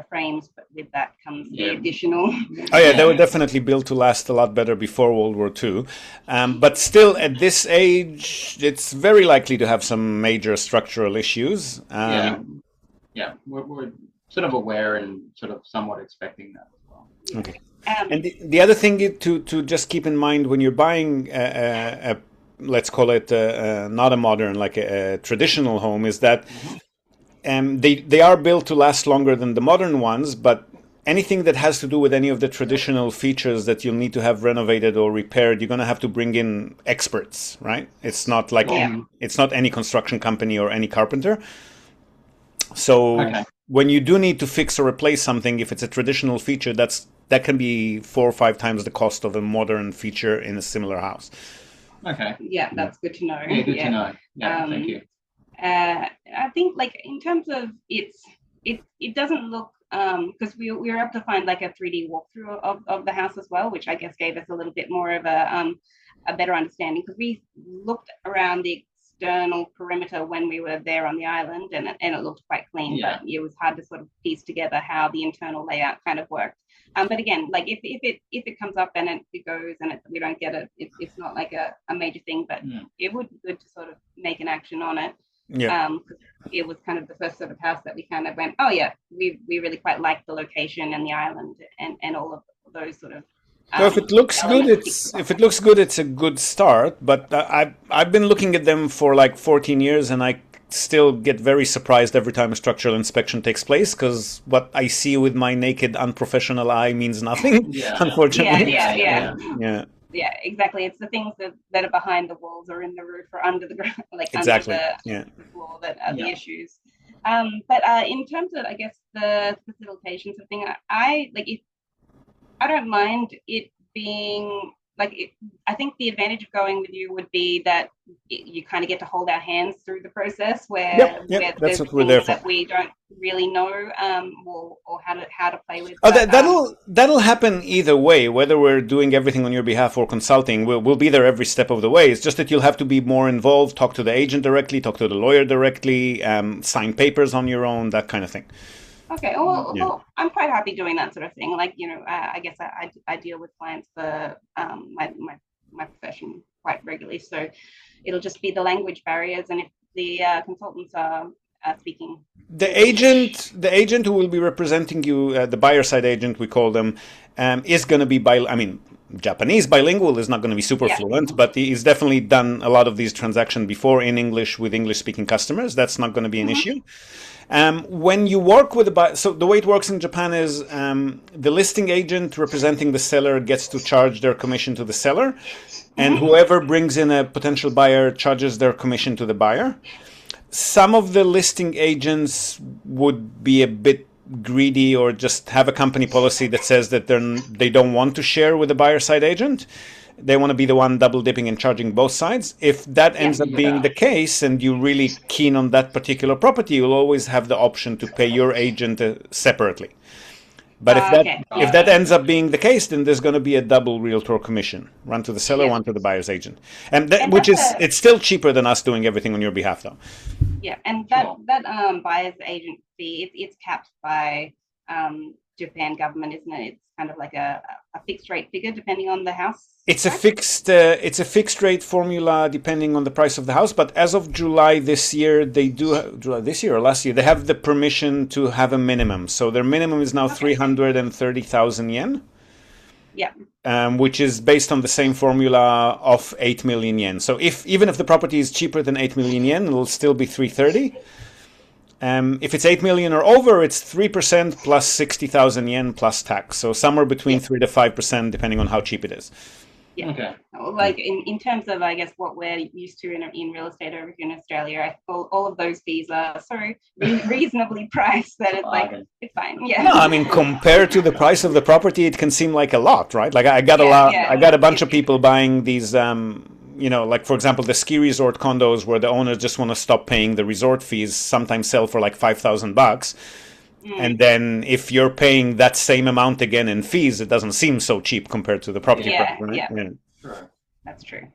frames, but with that comes the additional. Oh yeah, they were definitely built to last a lot better before World War II. But still, at this age, it's very likely to have some major structural issues. yeah, we're sort of aware and sort of somewhat expecting that as well. Okay. And the other thing to just keep in mind when you're buying let's call it not a modern, like a traditional home, is that they are built to last longer than the modern ones, but anything that has to do with any of the traditional features that you'll need to have renovated or repaired, you're going to have to bring in experts, right? It's not like it's not any construction company or any carpenter. So when you do need to fix or replace something, if it's a traditional feature, that can be 4 or 5 times the cost of a modern feature in a similar house. Okay. Yeah, that's good to know. Yeah, good to know. Yeah, thank you. I think like in terms of it doesn't look because we were able to find like a 3D walkthrough of the house as well, which I guess gave us a little bit more of a better understanding, because we looked around the external perimeter when we were there on the island, and it looked quite clean, but it was hard to sort of piece together how the internal layout kind of worked. But again, like if it comes up and it goes and we don't get it, it's not like a major thing, but it would be good to sort of make an action on it. Yeah. It was kind of the first sort of house that we kind of went, oh yeah, we really quite like the location and the island and all of those sort of. So if it looks good, it's a good start. But I've been looking at them for like 14 years, and I still get very surprised every time a structural inspection takes place, because what I see with my naked, unprofessional eye means nothing. Unfortunately. Yeah, exactly. It's the things that are behind the walls or in the roof or under the ground, like under the floor, that are the issues. But in terms of, I guess, the facilitation sort of thing, I don't mind it being like I think the advantage of going with you would be that you kind of get to hold our hands through the process, where that's what we're there for. That we don't really know or how to play with. That'll happen either way, whether we're doing everything on your behalf or consulting. We'll be there every step of the way. It's just that you'll have to be more involved, talk to the agent directly, talk to the lawyer directly, sign papers on your own, that kind of thing. Okay, well, I'm quite happy doing that sort of thing. Like, I guess I deal with clients for my profession quite regularly, so it'll just be the language barriers, and if the consultants are speaking. The agent who will be representing you, the buyer side agent, we call them, is going to be Japanese bilingual, is not going to be super fluent, but he's definitely done a lot of these transactions before in English with English-speaking customers. That's not going to be an issue. When you work with a buyer, so the way it works in Japan is the listing agent representing the seller gets to charge their commission to the seller, and whoever brings in a potential buyer charges their commission to the buyer. Some of the listing agents would be a bit greedy or just have a company policy that says that they don't want to share with the buyer side agent. They want to be the one double dipping and charging both sides. If that ends up being the case and you're really keen on that particular property, you'll always have the option to pay your agent separately. But if that ends up being the case, then there's going to be a double realtor commission, one to the seller, one to the buyer's agent, it's still cheaper than us doing everything on your behalf, though. Yeah, and that buyer's agent fee, it's capped by Japan government, isn't it? It's kind of like a fixed rate figure depending on the house. It's a fixed rate formula depending on the price of the house. But as of July this year, July this year or last year, they have the permission to have a minimum. So their minimum is now 330,000 yen. Yeah. Which is based on the same formula of 8 million yen. So even if the property is cheaper than 8 million yen, it'll still be 330. If it's 8 million or over, it's 3% plus 60,000 yen plus tax. So somewhere between 3 to 5%, depending on how cheap it is. Yeah. Okay. Like in terms of, I guess, what we're used to in real estate over here in Australia, all of those fees are so reasonably priced that it's fine. Yeah. No, I mean, compared to the price of the property, it can seem like a lot, right? Like I got a bunch of people buying these, like for example, the ski resort condos where the owners just want to stop paying the resort fees, sometimes sell for like $5,000. And then if you're paying that same amount again in fees, it doesn't seem so cheap compared to the property price, right? Yeah. Sure. That's true.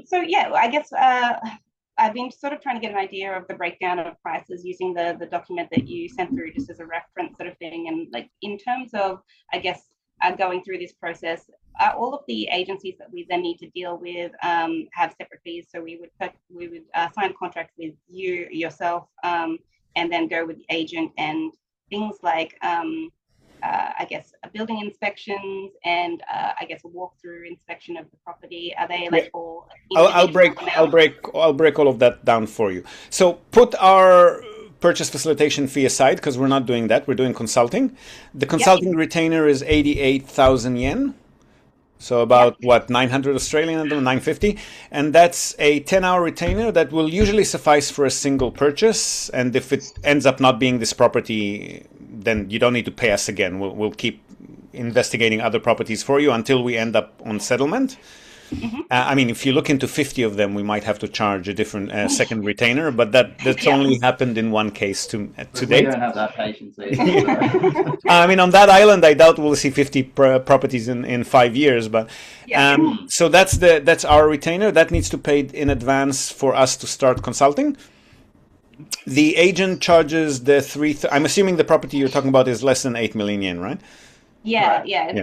So I guess I've been sort of trying to get an idea of the breakdown of prices using the document that you sent through just as a reference sort of thing. And like in terms of, I guess, going through this process, all of the agencies that we then need to deal with have separate fees. So we would sign contracts with you yourself. and then go with the agent, and things like I guess building inspections and I guess a walkthrough inspection of the property. Are they like all? I'll break all of that down for you. So put our purchase facilitation fee aside, because we're not doing that. We're doing consulting. The consulting retainer is 88,000 yen. So about 900 Australian, 950, and that's a 10-hour retainer that will usually suffice for a single purchase. And if it ends up not being this property, then you don't need to pay us again. We'll keep investigating other properties for you until we end up on settlement. I mean, if you look into 50 of them, we might have to charge a different second retainer, but that's only happened in one case to date. We don't have that patience either. I mean, on that island, I doubt we'll see 50 properties in 5 years, but so that's our retainer that needs to pay in advance for us to start consulting. The agent charges the I'm assuming the property you're talking about is less than 8 million yen, right? Yeah, it's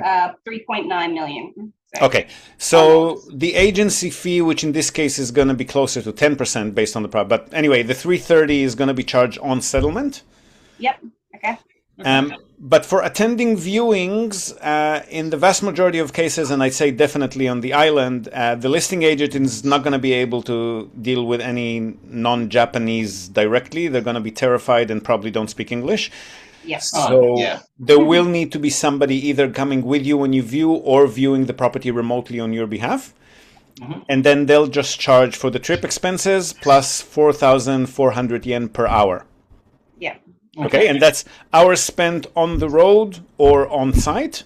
3.9 million. Okay, so the agency fee, which in this case is going to be closer to 10% based on the property, but anyway, the 330 is going to be charged on settlement. Yep. Okay. But for attending viewings, in the vast majority of cases, and I'd say definitely on the island, the listing agent is not going to be able to deal with any non-Japanese directly. They're going to be terrified and probably don't speak English. Yes. So there will need to be somebody either coming with you when you view or viewing the property remotely on your behalf. And then they'll just charge for the trip expenses plus 4,400 yen per hour. Yeah. Okay, and that's hours spent on the road or on site.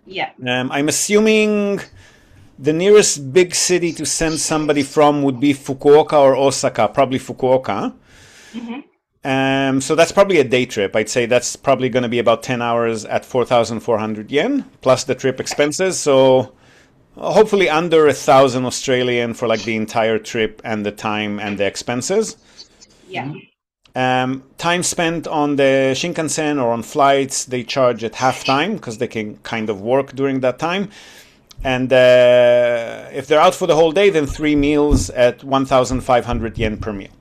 Yeah. I'm assuming the nearest big city to send somebody from would be Fukuoka or Osaka, probably Fukuoka. So that's probably a day trip. I'd say that's probably going to be about 10 hours at 4,400 yen plus the trip expenses. So hopefully under 1,000 Australian for like the entire trip and the time and the expenses. Yeah. Time spent on the Shinkansen or on flights, they charge at half time because they can kind of work during that time. And if they're out for the whole day, then 3 meals at 1,500 yen per meal.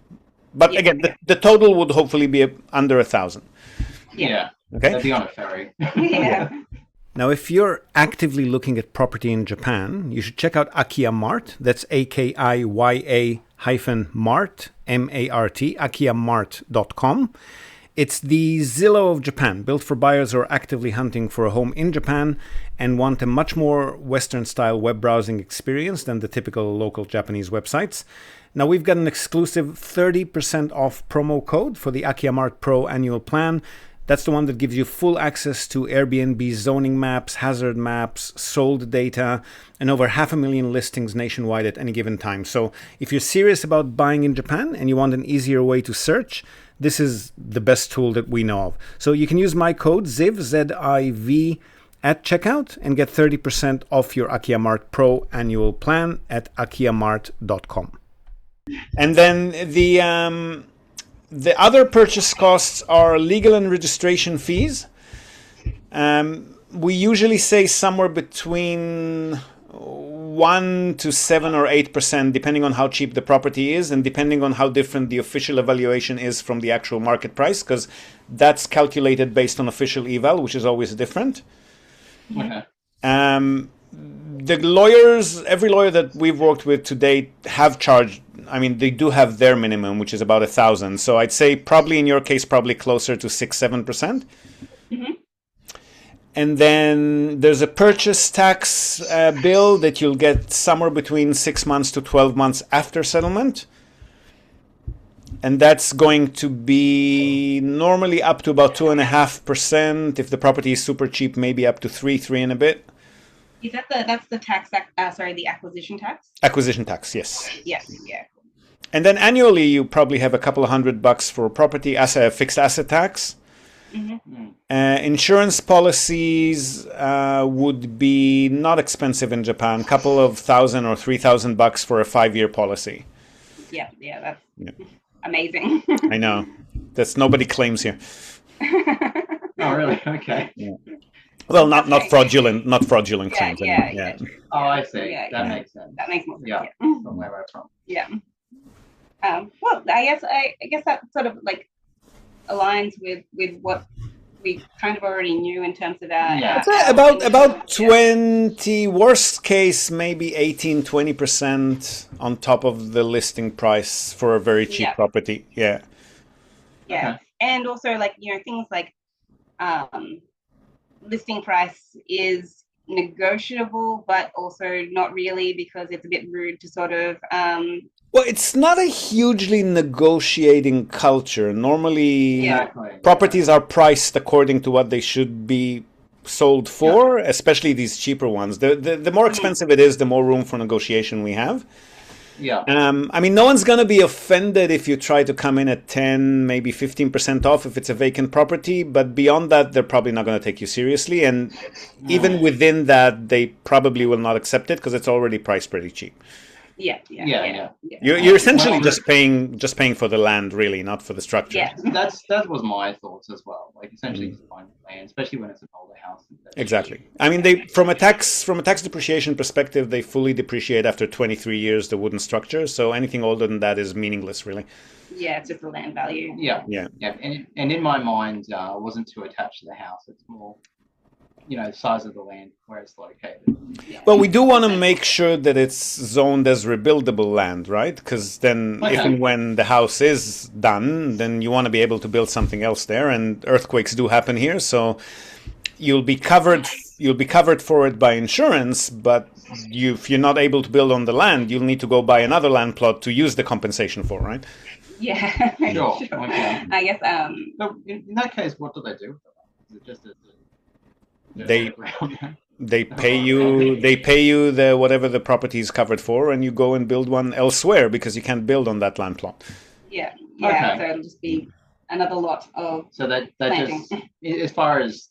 But again, the total would hopefully be under 1,000. Yeah. Okay. They'd be on a ferry. Yeah. Now, if you're actively looking at property in Japan, you should check out Akiya Mart. That's AKIYA-Mart, M-A-R-T, akiyamart.com. It's the Zillow of Japan, built for buyers who are actively hunting for a home in Japan and want a much more Western-style web browsing experience than the typical local Japanese websites. Now, we've got an exclusive 30% off promo code for the Akiya Mart Pro annual plan. That's the one that gives you full access to Airbnb zoning maps, hazard maps, sold data, and over 500,000 listings nationwide at any given time. So if you're serious about buying in Japan and you want an easier way to search, this is the best tool that we know of. So you can use my code ZIV, Z-I-V, at checkout and get 30% off your Akiya Mart Pro annual plan at akiyamart.com. And then the other purchase costs are legal and registration fees. We usually say somewhere between 1 to 7 or 8%, depending on how cheap the property is and depending on how different the official evaluation is from the actual market price, because that's calculated based on official eval, which is always different. Okay. The lawyers, every lawyer that we've worked with to date have charged, I mean, they do have their minimum, which is about 1,000. So I'd say probably in your case, probably closer to 6-7%. And then there's a purchase tax bill that you'll get somewhere between 6 months to 12 months after settlement. And that's going to be normally up to about 2.5%. If the property is super cheap, maybe up to 3 and a bit. Is that that's the tax? The acquisition tax. Acquisition tax, yes. Yes. Yeah. And then annually, you probably have a couple of $100 for property as a fixed asset tax. Insurance policies would be not expensive in Japan. Couple of $1,000 or $3,000 for a 5-year policy. Yeah. That's amazing. I know. That's nobody claims here. Oh, really? Okay. Yeah. Well, not fraudulent claims. Yeah. Oh, I see. Yeah, that makes sense. That makes more sense. Yeah, from where we're from. Yeah. Well, I guess that sort of like aligns with what we kind of already knew in terms of About 20, worst case, maybe 18-20% on top of the listing price for a very cheap property. Yeah. Yeah. Okay. And also like, things like listing price is negotiable, but also not really, because it's a bit rude to sort of well, it's not a hugely negotiating culture. Normally, properties are priced according to what they should be sold for, especially these cheaper ones. The more expensive it is, the more room for negotiation we have. Yeah. I mean, no one's going to be offended if you try to come in at 10, maybe 15% off if it's a vacant property. But beyond that, they're probably not going to take you seriously. And even within that, they probably will not accept it because it's already priced pretty cheap. Yeah. You're essentially just paying for the land, really, not for the structure. Yeah, that was my thoughts as well. Like essentially just buying land, especially when it's an older house. Exactly. I mean, they from a tax depreciation perspective, they fully depreciate after 23 years the wooden structure. So anything older than that is meaningless, really. Yeah, it's just the land value. Yeah. And in my mind, I wasn't too attached to the house. It's more, size of the land, where it's located. Well, we do want to make sure that it's zoned as rebuildable land, right? Because then if and when the house is done, then you want to be able to build something else there. And earthquakes do happen here, so you'll be covered for it by insurance, but if you're not able to build on the land, you'll need to go buy another land plot to use the compensation for, right? Yeah. Sure. Okay. I guess so in that case, what do they do? Is it just they pay you the whatever the property is covered for, and you go and build one elsewhere because you can't build on that land plot. Yeah. Okay. So it'll just be another lot of that just, as far as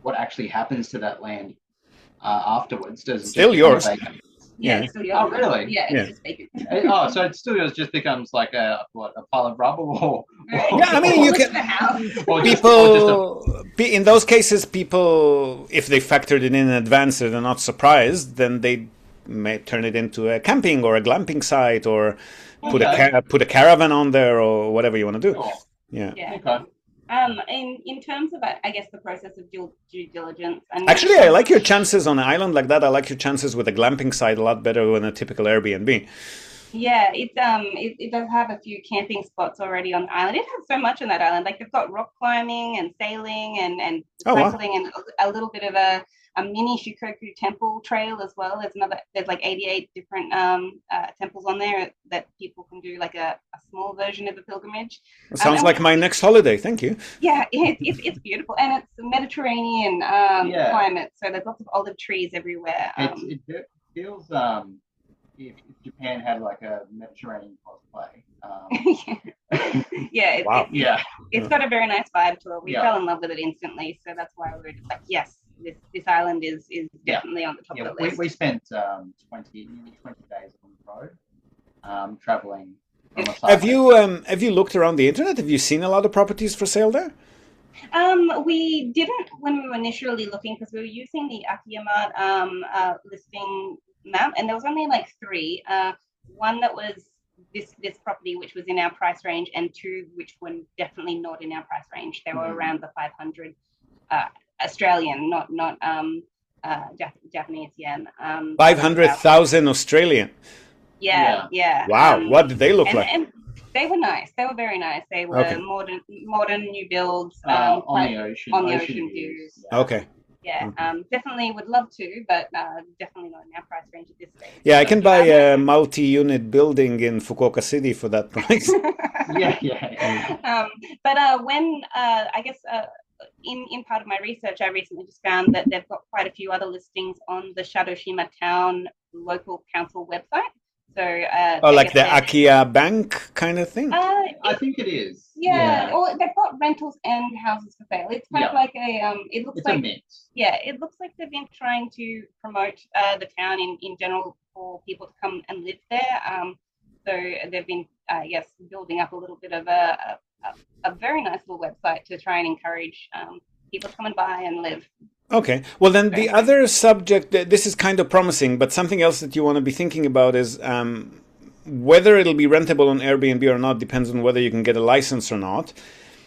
what actually happens to that land afterwards, does still yours? Yeah. It's still yours. Oh, really? Yeah. It's just vacant. So it still just becomes like a pile of rubble, or yeah. I mean, you can. In those cases, people, if they factored it in advance and they're not surprised, then they may turn it into a camping or a glamping site, or put a caravan on there, or whatever you want to do. Oh. Yeah. Okay. In terms of, I guess, the process of due diligence. Actually, I like your chances on an island like that. I like your chances with a glamping site a lot better than a typical Airbnb. Yeah, it does have a few camping spots already on the island. It has so much on that island. Like they've got rock climbing and sailing and cycling, and a little bit of a mini Shikoku temple trail as well. There's like 88 different temples on there that people can do like a small version of a pilgrimage. It sounds like my next holiday. Thank you. Yeah, it's beautiful, and it's a Mediterranean climate, so there's lots of olive trees everywhere. It feels if Japan had like a Mediterranean cosplay. It's got a very nice vibe to it. We fell in love with it instantly, so that's why we were just like, yes, this island is definitely on the top of the list. We spent 20 days on the road, traveling. Have you looked around the internet? Have you seen a lot of properties for sale there? We didn't when we were initially looking, because we were using the Akiyamart listing map, and there was only like 3. One that was this property, which was in our price range, and 2 which were definitely not in our price range. They were around the 500 Australian, not Japanese yen. 500,000 Australian. Yeah. Wow, what did they look like? And they were nice. They were very nice. They were modern new builds on the ocean views. Okay. Yeah, definitely would love to, but definitely not in our price range at this stage. Yeah, I can buy a multi-unit building in Fukuoka City for that price. But when I guess in part of my research, I recently just found that they've got quite a few other listings on the Shadoshima Town local council website. So, like the Akia Bank kind of thing? I think it is. Yeah, or they've got rentals and houses for sale. It's kind of like it looks like a mix. Yeah, it looks like they've been trying to promote the town in general for people to come and live there. So they've been, I guess, building up a little bit of a very nice little website to try and encourage people to come and buy and live. Okay. Well, then the other subject, this is kind of promising, but something else that you want to be thinking about is whether it'll be rentable on Airbnb or not depends on whether you can get a license or not.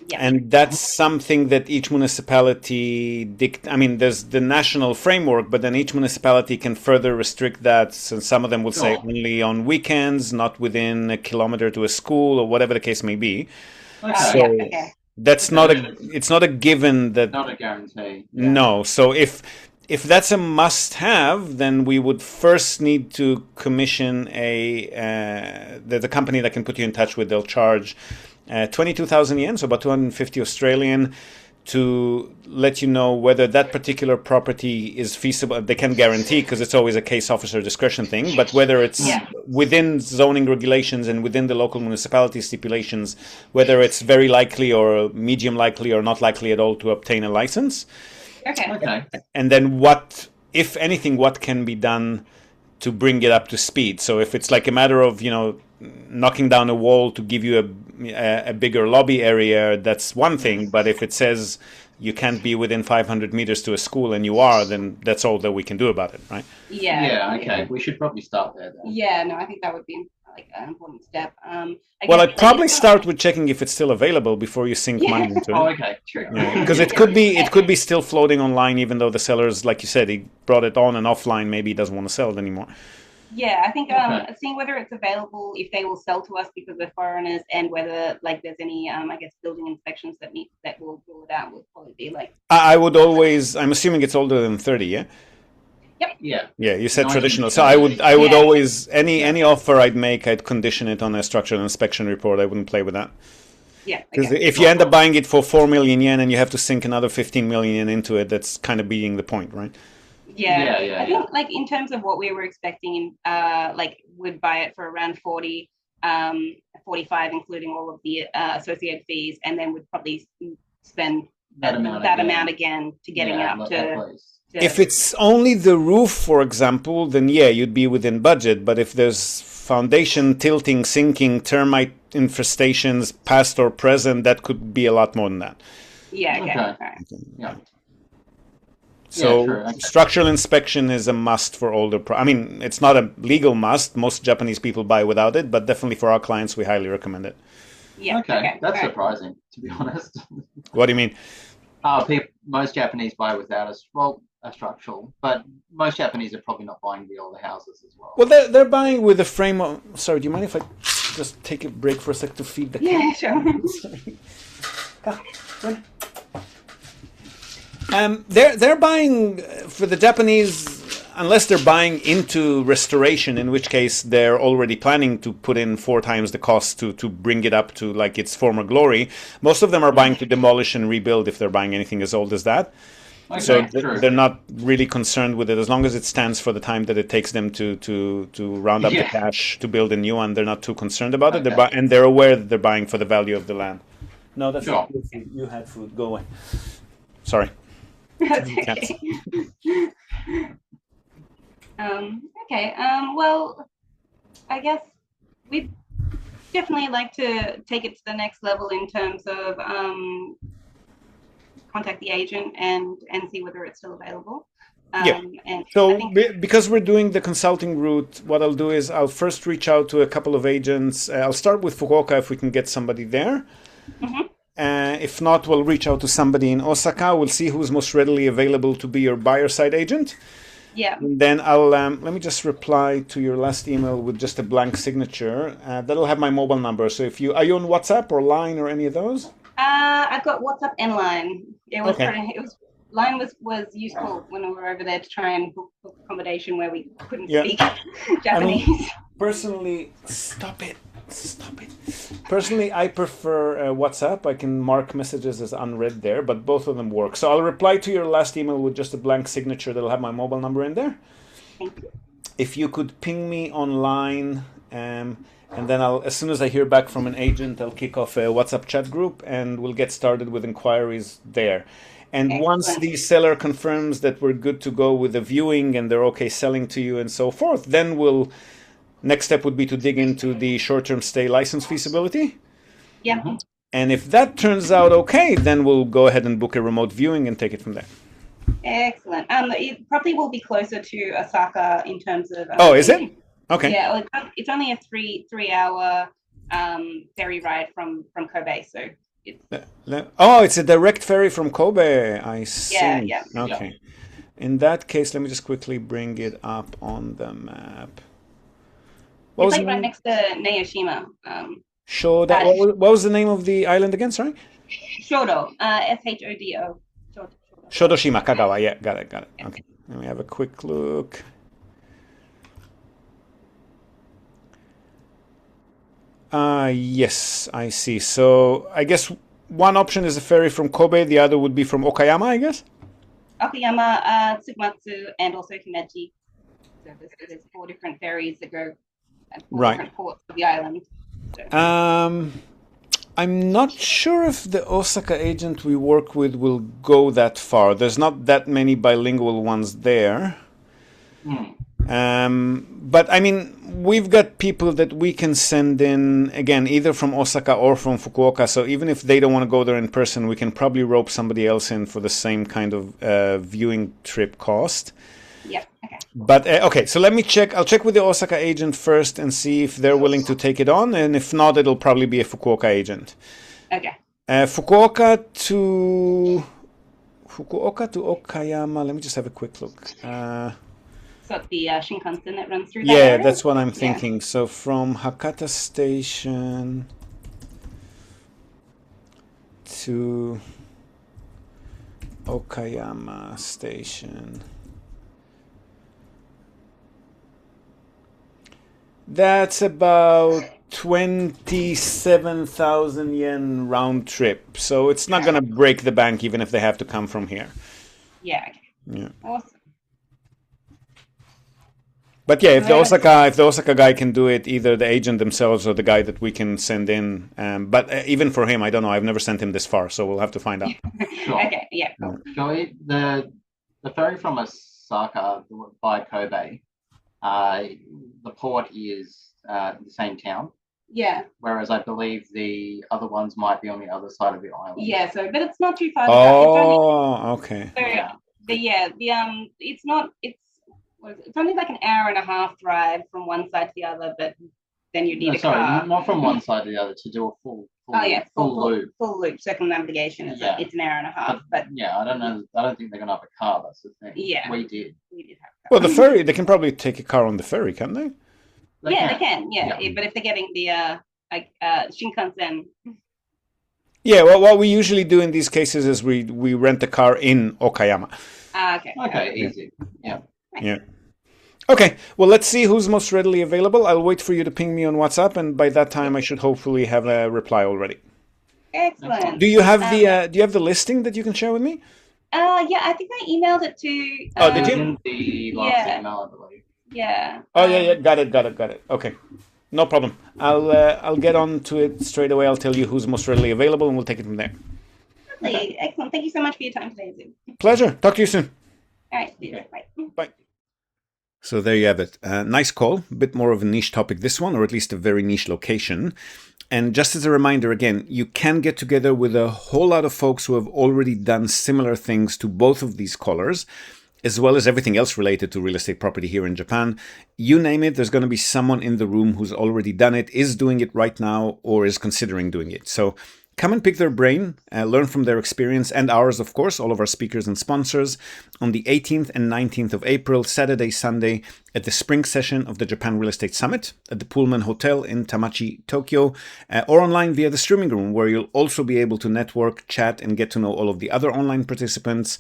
Yeah. And that's something that each municipality there's the national framework, but then each municipality can further restrict that. So some of them will say only on weekends, not within a kilometer to a school, or whatever the case may be. Okay. So that's it's not a given that. Not a guarantee. Yeah. No. So if that's a must-have, then we would first need to commission the company that can put you in touch with. They'll charge 22,000 yen, so about 250 Australian, to let you know whether that particular property is feasible. They can't guarantee, because it's always a case officer discretion thing, but whether it's within zoning regulations and within the local municipality stipulations, whether it's very likely or medium likely or not likely at all to obtain a license. Okay. And then what, if anything, what can be done to bring it up to speed? So if it's like a matter of, knocking down a wall to give you a bigger lobby area, that's one thing. But if it says you can't be within 500 meters to a school and you are, then that's all that we can do about it, right? Yeah. Okay. We should probably start there then. Yeah, no, I think that would be like an important step. I'd probably start with checking if it's still available before you sink money into it. Oh, okay, true. Because it could be still floating online, even though the sellers, like you said, he brought it on and offline. Maybe he doesn't want to sell it anymore. Yeah, I think seeing whether it's available, if they will sell to us because we're foreigners, and whether there's any building inspections that will rule it out, will probably be like. I would always. I'm assuming it's older than 30, yeah. Yep. Yeah. Yeah, you said traditional. So I would always any offer I'd make, I'd condition it on a structural inspection report. I wouldn't play with that. Yeah. Because if you end up buying it for 4 million yen and you have to sink another 15 million yen into it, that's kind of beating the point, right? Yeah. I think in terms of what we were expecting, we'd buy it for around 40, 45, including all of the associated fees, and then we'd probably spend that amount again to getting it up to. If it's only the roof, for example, then you'd be within budget. But if there's foundation tilting, sinking, termite infestations, past or present, that could be a lot more than that. Yeah. Okay. Yeah. So structural inspection is a must for older. It's not a legal must. Most Japanese people buy without it, but definitely for our clients, we highly recommend it. Yeah. Okay. That's surprising, to be honest. What do you mean? Most Japanese buy without a structural, but most Japanese are probably not buying the older houses as well. Well, they're buying with a frame of. Sorry, do you mind if I just take a break for a sec to feed the cat? Yeah, sure. Sorry. They're buying for the Japanese, unless they're buying into restoration, in which case they're already planning to put in 4 times the cost to bring it up to like its former glory. Most of them are buying to demolish and rebuild if they're buying anything as old as that. Okay, so they're not really concerned with it as long as it stands for the time that it takes them to round up the cash to build a new one. They're not too concerned about it. And they're aware that they're buying for the value of the land. No, that's not good food. You had food. Go away. Sorry. That's okay. Well, I guess we'd definitely like to take it to the next level in terms of contact the agent and see whether it's still available. And so because we're doing the consulting route, what I'll do is I'll first reach out to a couple of agents. I'll start with Fukuoka if we can get somebody there. Mm-hmm. If not, we'll reach out to somebody in Osaka. We'll see who's most readily available to be your buyer side agent. Yeah. And then I'll let me just reply to your last email with just a blank signature. That'll have my mobile number. So are you on WhatsApp or Line or any of those? I've got WhatsApp and Line. Line was useful when we were over there to try and book accommodation where we couldn't speak Japanese. Personally, stop it. Personally, I prefer WhatsApp. I can mark messages as unread there, but both of them work. So I'll reply to your last email with just a blank signature that'll have my mobile number in there. Thank you. If you could ping me online, and then as soon as I hear back from an agent, I'll kick off a WhatsApp chat group, and we'll get started with inquiries there. And excellent. Once the seller confirms that we're good to go with the viewing and they're okay selling to you and so forth, then next step would be to dig into the short-term stay license feasibility. Yeah. Mm-hmm. And if that turns out okay, then we'll go ahead and book a remote viewing and take it from there. Excellent. It probably will be closer to Osaka in terms of... is it? Okay. Yeah, well, it's only a three-hour ferry ride from Kobe, so it's Oh, it's a direct ferry from Kobe. I see. yeah. Okay. In that case, let me just quickly bring it up on the map. What It's was the like right name? next to Naoshima. What was the name of the island again? Sorry. Shodo, Shodo. Shodoshima, Kagawa. Yeah, got it. Okay. Let me have a quick look. Yes, I see. So I guess one option is a ferry from Kobe. The other would be from Okayama, I guess. Okayama, Tsukumatsu, and also Himeji. So there's 4 different ferries that go at 4 different ports of the island. So. I'm not sure if the Osaka agent we work with will go that far. There's not that many bilingual ones there. But I mean, we've got people that we can send in, again, either from Osaka or from Fukuoka. So even if they don't want to go there in person, we can probably rope somebody else in for the same kind of viewing trip cost. Yeah, okay. But okay, so let me check. I'll check with the Osaka agent first and see if they're willing to take it on. And if not, it'll probably be a Fukuoka agent. Okay. Fukuoka to Okayama. Let me just have a quick look. So the Shinkansen that runs through that Yeah, area? that's what I'm thinking. Yeah. So from Hakata Station to Okayama Station. That's about 27,000 yen round trip. So it's not going to break the bank even if they have to come from here. Yeah. Okay. Yeah. Awesome. But yeah, if the Osaka guy can do it, either the agent themselves or the guy that we can send in. But even for him, I don't know. I've never sent him this far, so we'll have to find out. Sure. Okay. Yeah. Cool. Joey, the ferry from Osaka by Kobe, the port is the same town. Yeah. Whereas I believe the other ones might be on the other side of the island. Yeah. So, but it's not too far. Okay. So, it's only like an hour and a half drive from one side to the other, but then you need a car. Not from one side to the other to do a full loop. Full loop circumnavigation. It's an hour and a half. But yeah, I don't know. I don't think they're going to have a car. That's the thing. Yeah, we did have a car. Well, the ferry, they can probably take a car on the ferry, can't they? They can. Yeah, but if they're getting the Shinkansen. Yeah, well, what we usually do in these cases is we rent a car in Okayama. Okay, easy. Yeah. Okay, well, let's see who's most readily available. I'll wait for you to ping me on WhatsApp, and by that time, I should hopefully have a reply already. Excellent. Do you have the listing that you can share with me? Yeah, I think I emailed it to. Did you? The last email, I believe. Yeah. Oh yeah, got it. Okay, no problem. I'll get on to it straight away. I'll tell you who's most readily available, and we'll take it from there. Lovely. Excellent. Thank you so much for your time today, Zoom. Pleasure. Talk to you soon. All right. See you. Bye. Bye. So there you have it. Nice call. A bit more of a niche topic, this one, or at least a very niche location. And just as a reminder, again, you can get together with a whole lot of folks who have already done similar things to both of these callers, as well as everything else related to real estate property here in Japan. You name it, there's going to be someone in the room who's already done it, is doing it right now, or is considering doing it. So come and pick their brain, learn from their experience and ours, of course, all of our speakers and sponsors, on the 18th and 19th of April, Saturday, Sunday, at the spring session of the Japan Real Estate Summit at the Pullman Hotel in Tamachi, Tokyo, or online via the streaming room, where you'll also be able to network, chat, and get to know all of the other online participants,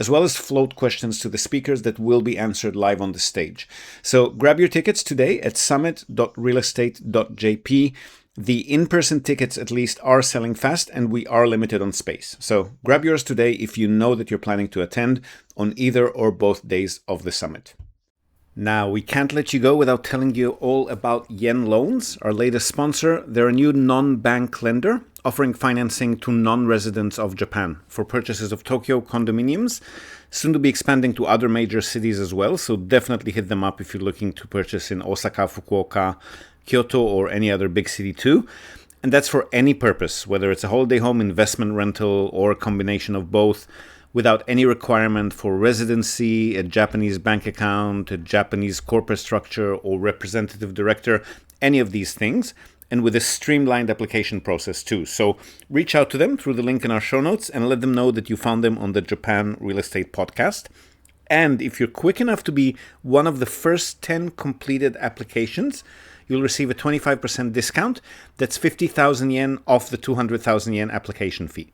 as well as float questions to the speakers that will be answered live on the stage. So grab your tickets today at summit.realestate.jp. The in-person tickets, at least, are selling fast, and we are limited on space. So grab yours today if you know that you're planning to attend on either or both days of the summit. Now, we can't let you go without telling you all about Yen Loans, our latest sponsor. They're a new non-bank lender offering financing to non-residents of Japan for purchases of Tokyo condominiums, soon to be expanding to other major cities as well. So definitely hit them up if you're looking to purchase in Osaka, Fukuoka, Kyoto, or any other big city too. And that's for any purpose, whether it's a holiday home, investment rental, or a combination of both. without any requirement for residency, a Japanese bank account, a Japanese corporate structure, or representative director, any of these things, and with a streamlined application process too. So reach out to them through the link in our show notes and let them know that you found them on the Japan Real Estate Podcast. And if you're quick enough to be one of the first 10 completed applications, you'll receive a 25% discount. That's 50,000 yen off the 200,000 yen application fee.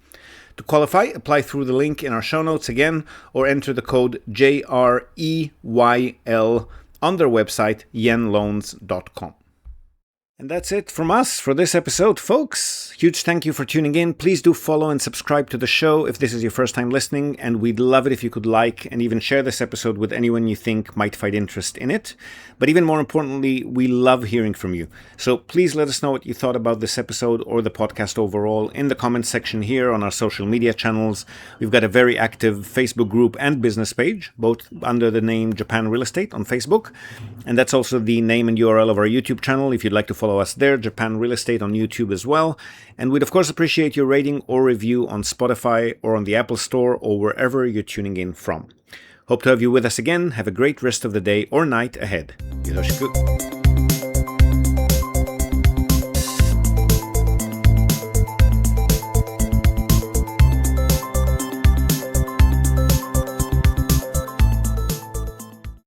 To qualify, apply through the link in our show notes again, or enter the code JREYL on their website, yenloans.com. And that's it from us for this episode, folks. Huge thank you for tuning in. Please do follow and subscribe to the show if this is your first time listening, and we'd love it if you could like and even share this episode with anyone you think might find interest in it. But even more importantly, we love hearing from you. So please let us know what you thought about this episode or the podcast overall in the comments section here on our social media channels. We've got a very active Facebook group and business page, both under the name Japan Real Estate on Facebook. And that's also the name and URL of our YouTube channel if you'd like to follow us there, Japan Real Estate on YouTube as well. And we'd of course appreciate your rating or review on Spotify or on the Apple Store or wherever you're tuning in from. Hope to have you with us again. Have a great rest of the day or night ahead. Yoroshiku.